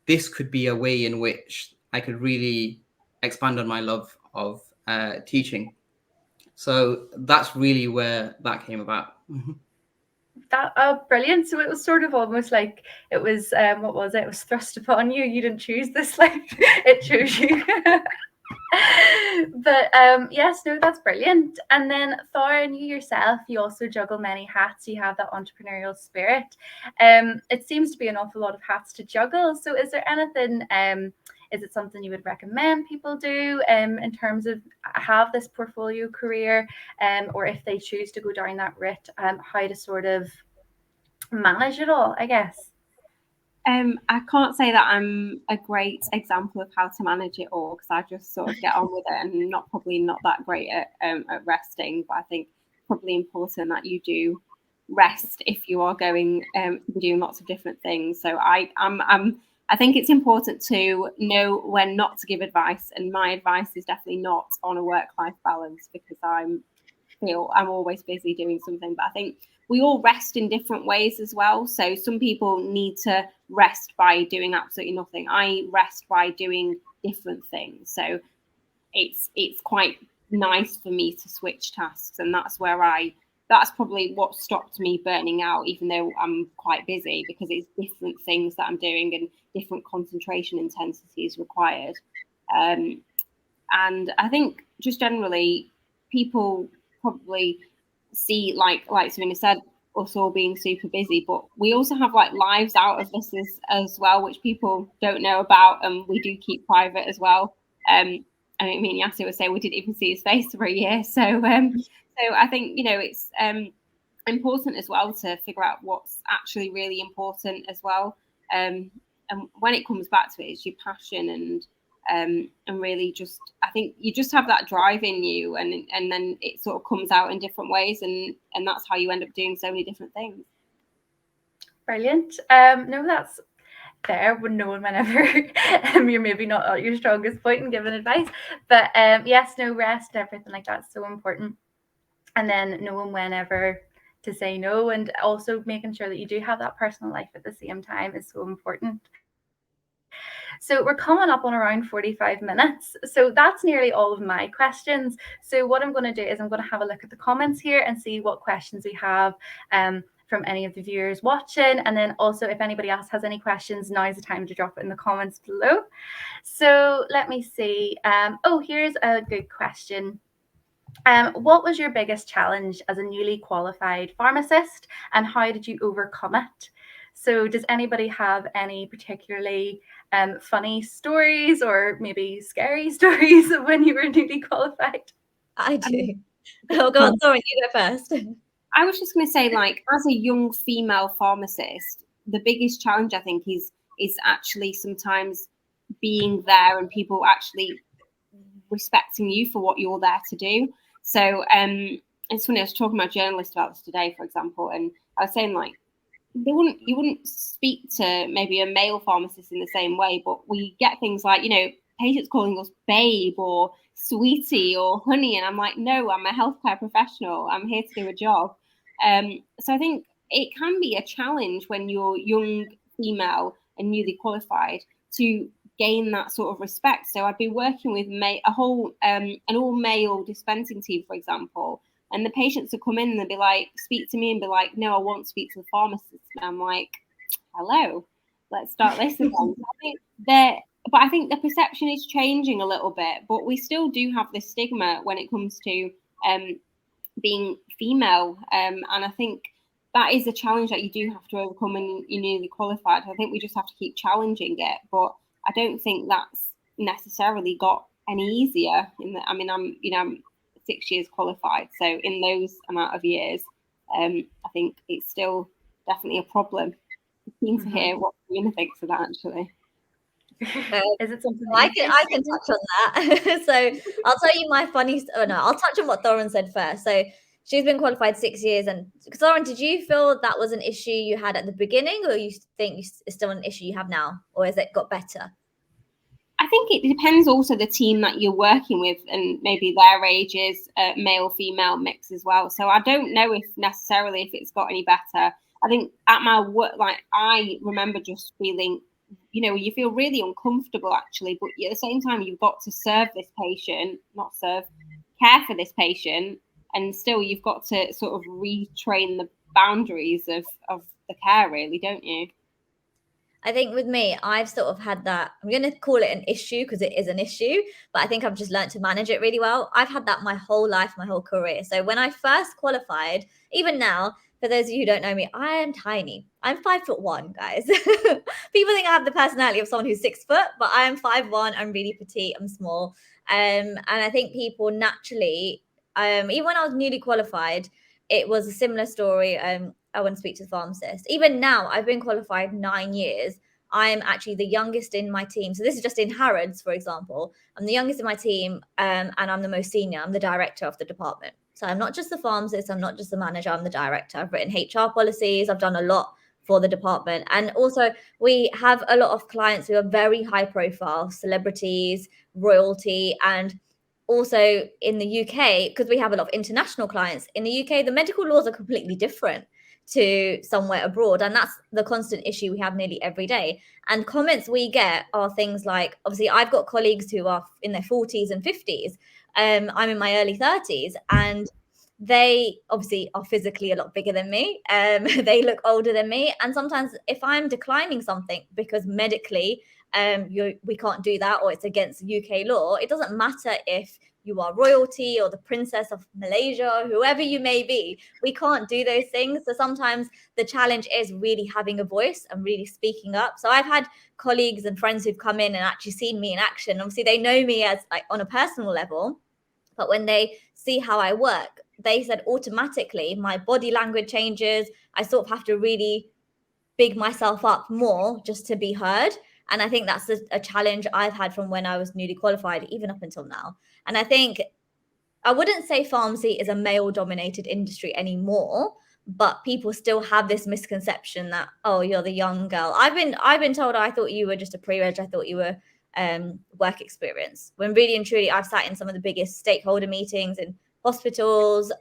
this could be a way in which I could really expand on my love of teaching. So that's really where that came about. That brilliant. So it was sort of almost like it was what was it? It was thrust upon you. You didn't choose this life; it chose you. But yes, no, that's brilliant. And then Thorrun, you yourself, you also juggle many hats. You have that entrepreneurial spirit. It seems to be an awful lot of hats to juggle. So is there anything is it something you would recommend people do in terms of have this portfolio career, or if they choose to go down that route, how to sort of manage it all, I guess? I can't say that I'm a great example of how to manage it all, because I just sort of get on with it and probably not that great at resting. But I think probably important that you do rest if you are going to be doing lots of different things. So I think it's important to know when not to give advice, and my advice is definitely not on a work-life balance, because I'm always busy doing something. But I think we all rest in different ways as well. So some people need to rest by doing absolutely nothing. I rest by doing different things. So it's quite nice for me to switch tasks, and that's probably what stopped me burning out, even though I'm quite busy, because it's different things that I'm doing and different concentration intensity is required. And I think just generally people probably see, like Sarina said, us all being super busy, but we also have like lives out of this as well, which people don't know about, and we do keep private as well. I mean, me and Yasir would say we didn't even see his face for a year. So I think, it's important as well to figure out what's actually really important as well. And when it comes back to it, it's your passion and really just, I think you just have that drive in you, and then it sort of comes out in different ways, and that's how you end up doing so many different things. Brilliant. No, that's fair. When knowing whenever you're maybe not at your strongest point in giving advice, but yes, no, rest, everything like that's so important. And then knowing whenever to say no, and also making sure that you do have that personal life at the same time is so important. So we're coming up on around 45 minutes. So that's nearly all of my questions. So what I'm going to do is I'm going to have a look at the comments here and see what questions we have from any of the viewers watching. And then also if anybody else has any questions, now's the time to drop it in the comments below. So let me see. Oh, here's a good question. What was your biggest challenge as a newly qualified pharmacist, and how did you overcome it? So does anybody have any particularly funny stories or maybe scary stories of when you were newly qualified? I do. Oh, go on, Thorrun, you go first. I was just going to say, like, as a young female pharmacist, the biggest challenge, I think, is actually sometimes being there and people actually respecting you for what you're there to do. So it's funny, I was talking to my journalist about this today, for example, and I was saying, like, you wouldn't speak to maybe a male pharmacist in the same way, but we get things like, you know, patients calling us babe or sweetie or honey, and I'm like, no, I'm a healthcare professional. I'm here to do a job. So I think it can be a challenge when you're young female and newly qualified to gain that sort of respect. So I'd be working with a whole an all male dispensing team, for example, and the patients would come in and they'd be like, speak to me and be like, no, I won't speak to the pharmacist. And I'm like, hello, let's start this again. I think the perception is changing a little bit, but we still do have this stigma when it comes to being female. And I think that is a challenge that you do have to overcome when you're newly qualified. I think we just have to keep challenging it. But I don't think that's necessarily got any easier. I'm 6 years qualified, so in those amount of years, I think it's still definitely a problem. I'm keen to hear what Sarina thinks of that, actually. Is it something I can touch on that. So I'll tell you my funny. I'll touch on what Thorrun said first. So she's been qualified 6 years, and Thorrun, did you feel that was an issue you had at the beginning, or you think it's still an issue you have now, or has it got better? I think it depends also the team that you're working with and maybe their ages, male, female mix as well. So I don't know if it's got any better. I think at my work, like, I remember just feeling, you know, you feel really uncomfortable actually, but at the same time you've got to care for this patient, and still you've got to sort of retrain the boundaries of the care, really, don't you? I think with me, I've sort of had that, I'm going to call it an issue because it is an issue, but I think I've just learned to manage it really well. I've had that my whole life, my whole career. So when I first qualified, even now, for those of you who don't know me, I am tiny. I'm 5'1", guys. People think I have the personality of someone who's 6 foot, but I am 5'1". I'm really petite. I'm small. And I think people naturally, even when I was newly qualified, it was a similar story. I want to speak to the pharmacist. Even now, I've been qualified 9 years. I am actually the youngest in my team. So this is just in Harrods, for example. I'm the youngest in my team, and I'm the most senior. I'm the director of the department. So I'm not just the pharmacist. I'm not just the manager. I'm the director. I've written HR policies. I've done a lot for the department. And also, we have a lot of clients who are very high profile, celebrities, royalty, and also in the UK, because we have a lot of international clients. In the UK, the medical laws are completely different to somewhere abroad, and that's the constant issue we have nearly every day. And comments we get are things like, obviously I've got colleagues who are in their 40s and 50s. I'm in my early 30s, and they obviously are physically a lot bigger than me. They look older than me, and sometimes if I'm declining something because medically we can't do that, or it's against UK law, it doesn't matter if you are royalty or the princess of Malaysia, whoever you may be, we can't do those things. So sometimes the challenge is really having a voice and really speaking up. So I've had colleagues and friends who've come in and actually seen me in action. Obviously, they know me as like on a personal level, but when they see how I work, they said automatically my body language changes. I sort of have to really big myself up more just to be heard. And I think that's a challenge I've had from when I was newly qualified, even up until now. And I think I wouldn't say pharmacy is a male-dominated industry anymore, but people still have this misconception that, oh, you're the young girl. I've been told I thought you were just a pre-reg. I thought you were work experience. When really and truly, I've sat in some of the biggest stakeholder meetings in hospitals,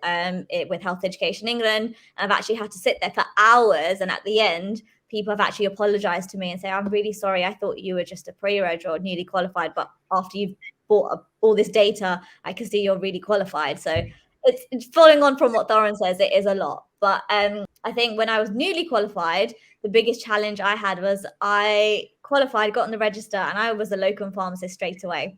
with Health Education England, and I've actually had to sit there for hours. And at the end, people have actually apologized to me and say, I'm really sorry. I thought you were just a pre-reg or newly qualified, but after you've bought up all this data, I can see you're really qualified. So it's following on from what Thorrun says, it is a lot. But I think when I was newly qualified, the biggest challenge I had was I qualified, got on the register, and I was a locum pharmacist straight away.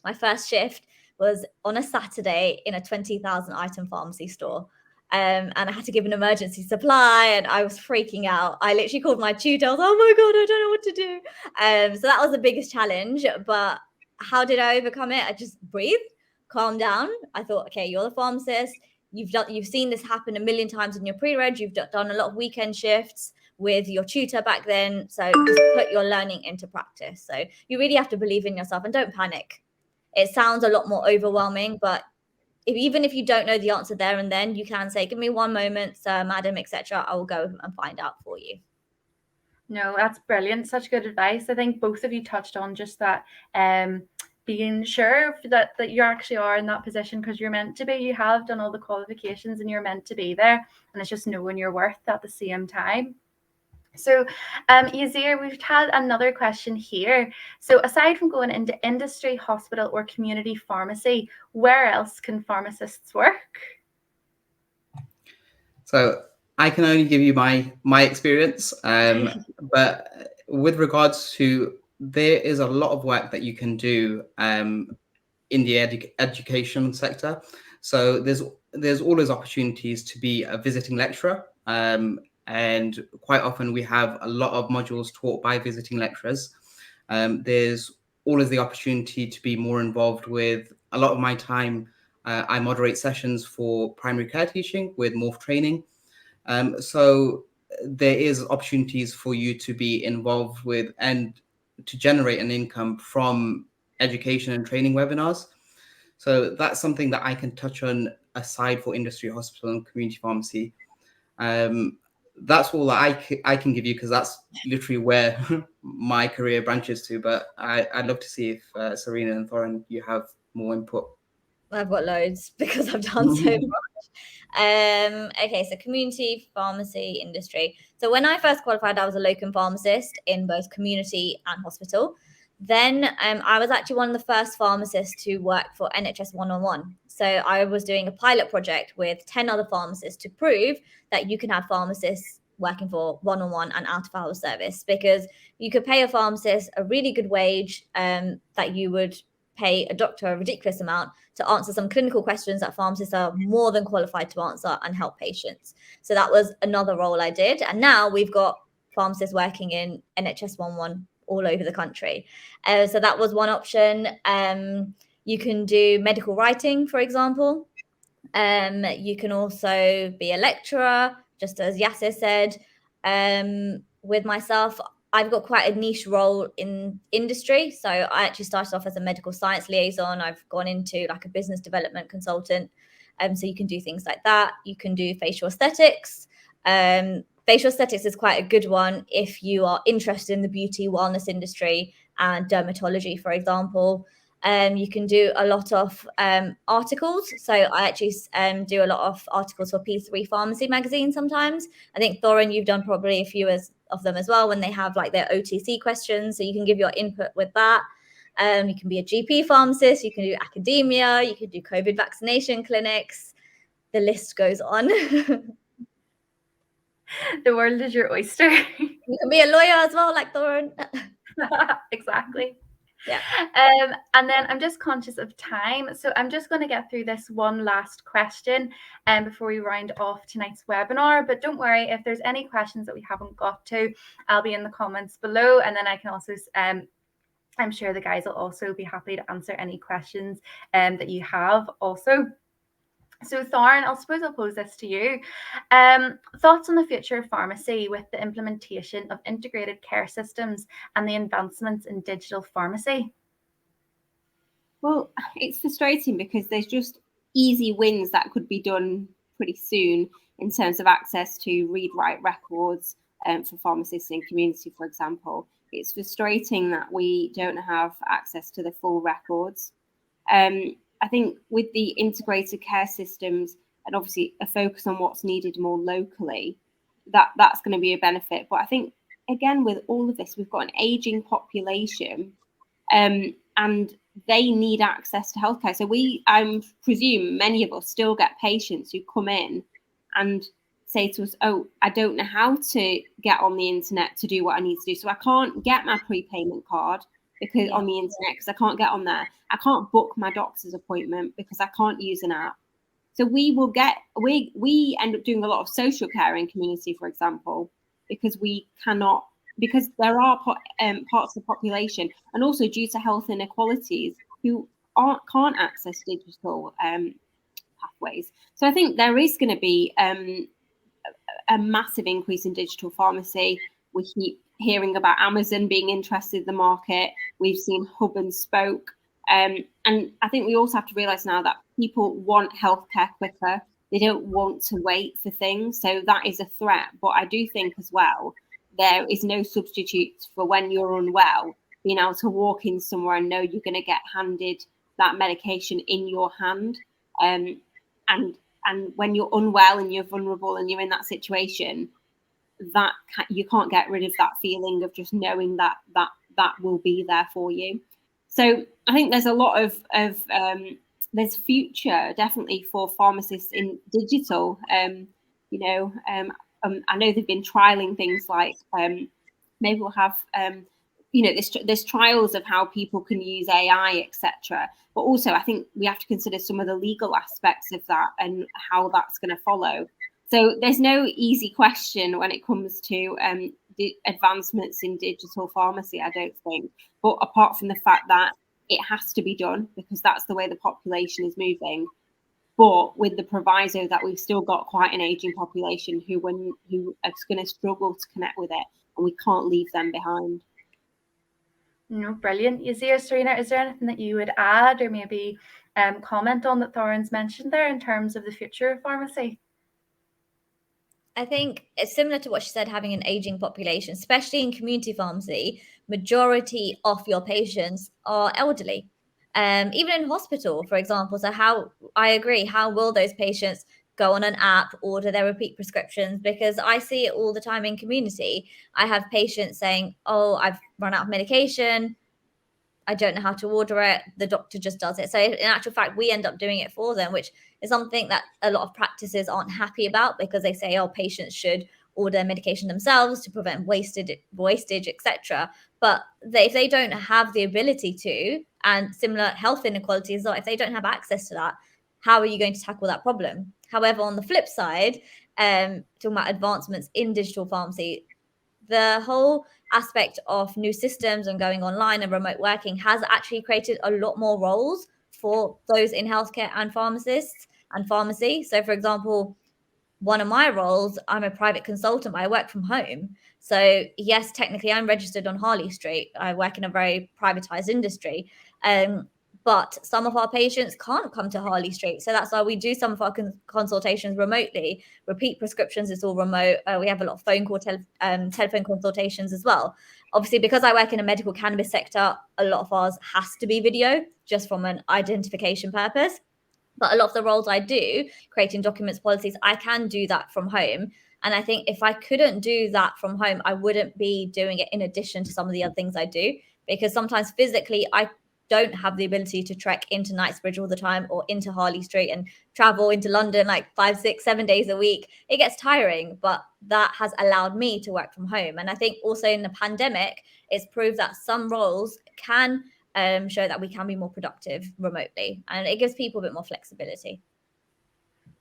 My first shift was on a Saturday in a 20,000 item pharmacy store. And I had to give an emergency supply, and I was freaking out. I literally called my tutor. I was, oh my God, I don't know what to do. So that was the biggest challenge. But how did I overcome it? I just breathed, calmed down. I thought, okay, you're the pharmacist. You've seen this happen a million times in your pre-reg. You've done a lot of weekend shifts with your tutor back then. So just put your learning into practice. So you really have to believe in yourself and don't panic. It sounds a lot more overwhelming, but even if you don't know the answer there and then, you can say, give me one moment, sir, madam, etc. I will go and find out for you. No, that's brilliant. Such good advice. I think both of you touched on just that, being sure that you actually are in that position because you're meant to be. You have done all the qualifications and you're meant to be there. And it's just knowing your worth at the same time. So, Yasir, we've had another question here. So aside from going into industry, hospital, or community pharmacy, where else can pharmacists work? So I can only give you my experience, but with regards to, there is a lot of work that you can do in the education sector. So there's always opportunities to be a visiting lecturer, and quite often we have a lot of modules taught by visiting lecturers. There's always the opportunity to be more involved with a lot of my time. I moderate sessions for primary care teaching with morph training. So there is opportunities for you to be involved with and to generate an income from education and training webinars. So that's something that I can touch on aside for industry, hospital, and community pharmacy. That's all that I can give you, because that's literally where my career branches to. But I'd love to see if Sarina and Thorrun, you have more input. I've got loads because I've done so much. Okay, so community pharmacy industry. So when I first qualified, I was a locum pharmacist in both community and hospital. Then I was actually one of the first pharmacists to work for NHS 1-on-1. So I was doing a pilot project with 10 other pharmacists to prove that you can have pharmacists working for 1-on-1 and out of hours service, because you could pay a pharmacist a really good wage that you would pay a doctor a ridiculous amount to answer some clinical questions that pharmacists are more than qualified to answer and help patients. So that was another role I did. And now we've got pharmacists working in NHS 1-1 all over the country. So that was one option. You can do medical writing, for example. You can also be a lecturer, just as Yasir said. With myself, I've got quite a niche role in industry. So I actually started off as a medical science liaison. I've gone into like a business development consultant. So you can do things like that. You can do facial aesthetics. Facial aesthetics is quite a good one if you are interested in the beauty wellness industry and dermatology, for example. You can do a lot of articles. So I actually do a lot of articles for P3 Pharmacy magazine sometimes. I think, Thorrun, you've done probably a few of them as well when they have like their OTC questions. So you can give your input with that. You can be a GP pharmacist. You can do academia. You can do COVID vaccination clinics. The list goes on. The world is your oyster. You can be a lawyer as well, like Thorrun. Exactly. Yeah. And then I'm just conscious of time, so I'm just going to get through this one last question before we round off tonight's webinar. But don't worry, if there's any questions that we haven't got to, I'll be in the comments below, and then I can also I'm sure the guys will also be happy to answer any questions that you have also. So Thorrun, I suppose I'll pose this to you. Thoughts on the future of pharmacy with the implementation of integrated care systems and the advancements in digital pharmacy? Well, it's frustrating because there's just easy wins that could be done pretty soon in terms of access to read-write records for pharmacists in community, for example. It's frustrating that we don't have access to the full records. I think with the integrated care systems and obviously a focus on what's needed more locally, that's going to be a benefit. But I think, again, with all of this, we've got an aging population, and they need access to healthcare. So I presume many of us still get patients who come in and say to us, oh, I don't know how to get on the internet to do what I need to do. So I can't get my prepayment card because on the internet, because I can't get on there. I can't book my doctor's appointment because I can't use an app. So we end up doing a lot of social care in community, for example, because we cannot, because there are parts of the population, and also due to health inequalities, who can't access digital pathways. So I think there is going to be a massive increase in digital pharmacy. We keep hearing about Amazon being interested in the market. We've seen hub and spoke. And I think we also have to realize now that people want healthcare quicker. They don't want to wait for things. So that is a threat. But I do think as well, there is no substitute for when you're unwell, being able to walk in somewhere and know you're going to get handed that medication in your hand. And when you're unwell and you're vulnerable and you're in that situation, that you can't get rid of that feeling of just knowing that will be there for you. So I think there's a lot of there's future definitely for pharmacists in digital. I know they've been trialing things like maybe we'll have there's trials of how people can use AI, etc. But also I think we have to consider some of the legal aspects of that and how that's going to follow. So there's no easy question when it comes to the advancements in digital pharmacy, I don't think. But apart from the fact that it has to be done because that's the way the population is moving. But with the proviso that we've still got quite an aging population who are going to struggle to connect with it, and we can't leave them behind. No, brilliant. Yasir, Sarina, is there anything that you would add or maybe comment on that Thorrun's mentioned there in terms of the future of pharmacy? I think it's similar to what she said, having an aging population, especially in community pharmacy. Majority of your patients are elderly, even in hospital, for example. So I agree, how will those patients go on an app, order their repeat prescriptions? Because I see it all the time in community. I have patients saying, oh, I've run out of medication. I don't know how to order it. The doctor just does it. So in actual fact, we end up doing it for them, which is something that a lot of practices aren't happy about because they say, oh, patients should order medication themselves to prevent wastage, etc. But if they don't have the ability to, and similar health inequalities, if they don't have access to that, how are you going to tackle that problem? However, on the flip side, talking about advancements in digital pharmacy, the whole aspect of new systems and going online and remote working has actually created a lot more roles for those in healthcare and pharmacists and pharmacy. So, for example, one of my roles, I'm a private consultant, but I work from home. So, yes, technically I'm registered on Harley Street. I work in a very privatized industry. But some of our patients can't come to Harley Street. So that's why we do some of our consultations remotely. Repeat prescriptions is all remote. We have a lot of telephone consultations as well. Obviously, because I work in a medical cannabis sector, a lot of ours has to be video just from an identification purpose. But a lot of the roles I do, creating documents, policies, I can do that from home. And I think if I couldn't do that from home, I wouldn't be doing it in addition to some of the other things I do. Because sometimes physically, I don't have the ability to trek into Knightsbridge all the time or into Harley Street and travel into London like 5, 6, 7 days a week. It gets tiring, but that has allowed me to work from home. And I think also in the pandemic, it's proved that some roles can show that we can be more productive remotely, and it gives people a bit more flexibility.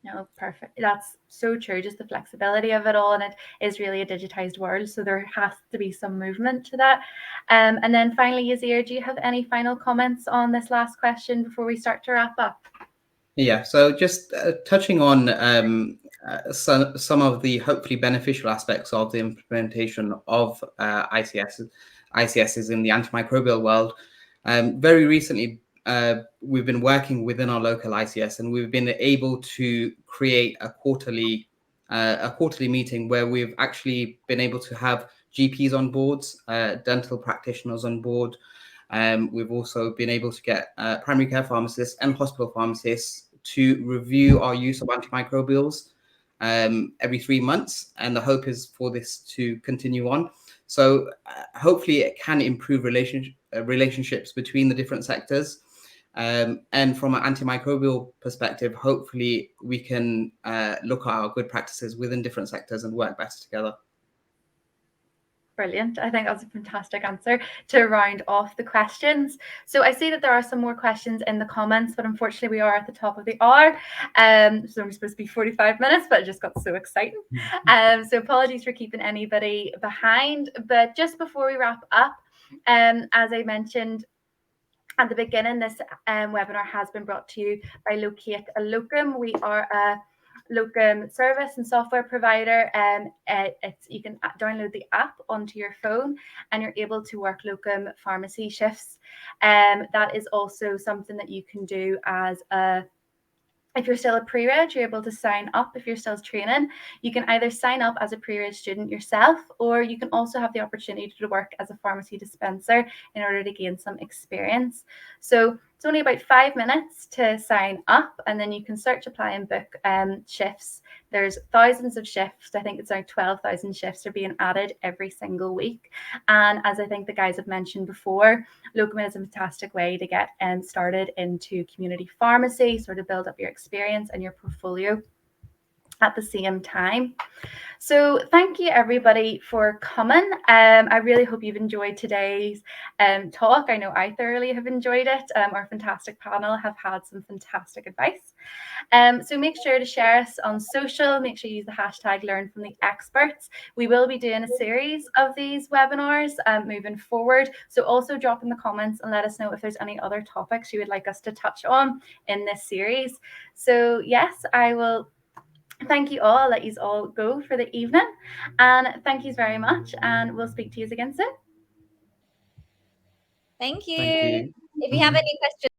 No, perfect. That's so true. Just the flexibility of it all, and it is really a digitized world, so there has to be some movement to that. And then finally, Yasir, do you have any final comments on this last question before we start to wrap up? Yeah, so just touching on some of the hopefully beneficial aspects of the implementation of ICSs in the antimicrobial world. Very recently, we've been working within our local ICS, and we've been able to create a quarterly meeting where we've actually been able to have GPs on boards, dental practitioners on board. We've also been able to get primary care pharmacists and hospital pharmacists to review our use of antimicrobials every 3 months, and the hope is for this to continue on. So hopefully it can improve relationships between the different sectors. And from an antimicrobial perspective, hopefully we can look at our good practices within different sectors and work better together. Brilliant. I think that's a fantastic answer to round off the questions. So I see that there are some more questions in the comments, but unfortunately we are at the top of the hour. So we're supposed to be 45 minutes, but it just got so exciting. So apologies for keeping anybody behind. But just before we wrap up, as I mentioned at the beginning, this webinar has been brought to you by Locate a Locum. We are a locum service and software provider. You can download the app onto your phone and you're able to work locum pharmacy shifts. That is also something that you can do as if you're still a pre-reg, you're able to sign up. If you're still training, you can either sign up as a pre-reg student yourself, or you can also have the opportunity to work as a pharmacy dispenser in order to gain some experience. So it's only about 5 minutes to sign up, and then you can search, apply, and book shifts. There's thousands of shifts. I think it's around 12,000 shifts are being added every single week. And as I think the guys have mentioned before, locum is a fantastic way to get started into community pharmacy, sort of build up your experience and your portfolio at the same time. So thank you everybody for coming. I really hope you've enjoyed today's talk. I know I thoroughly have enjoyed it. Our fantastic panel have had some fantastic advice. So make sure to share us on social. Make sure you use the hashtag Learn from the Experts. We will be doing a series of these webinars moving forward. So also drop in the comments and let us know if there's any other topics you would like us to touch on in this series. So yes, I will thank you all. I'll let you all go for the evening. And thank you very much. And we'll speak to you again soon. Thank you. Thank you. If you have any questions,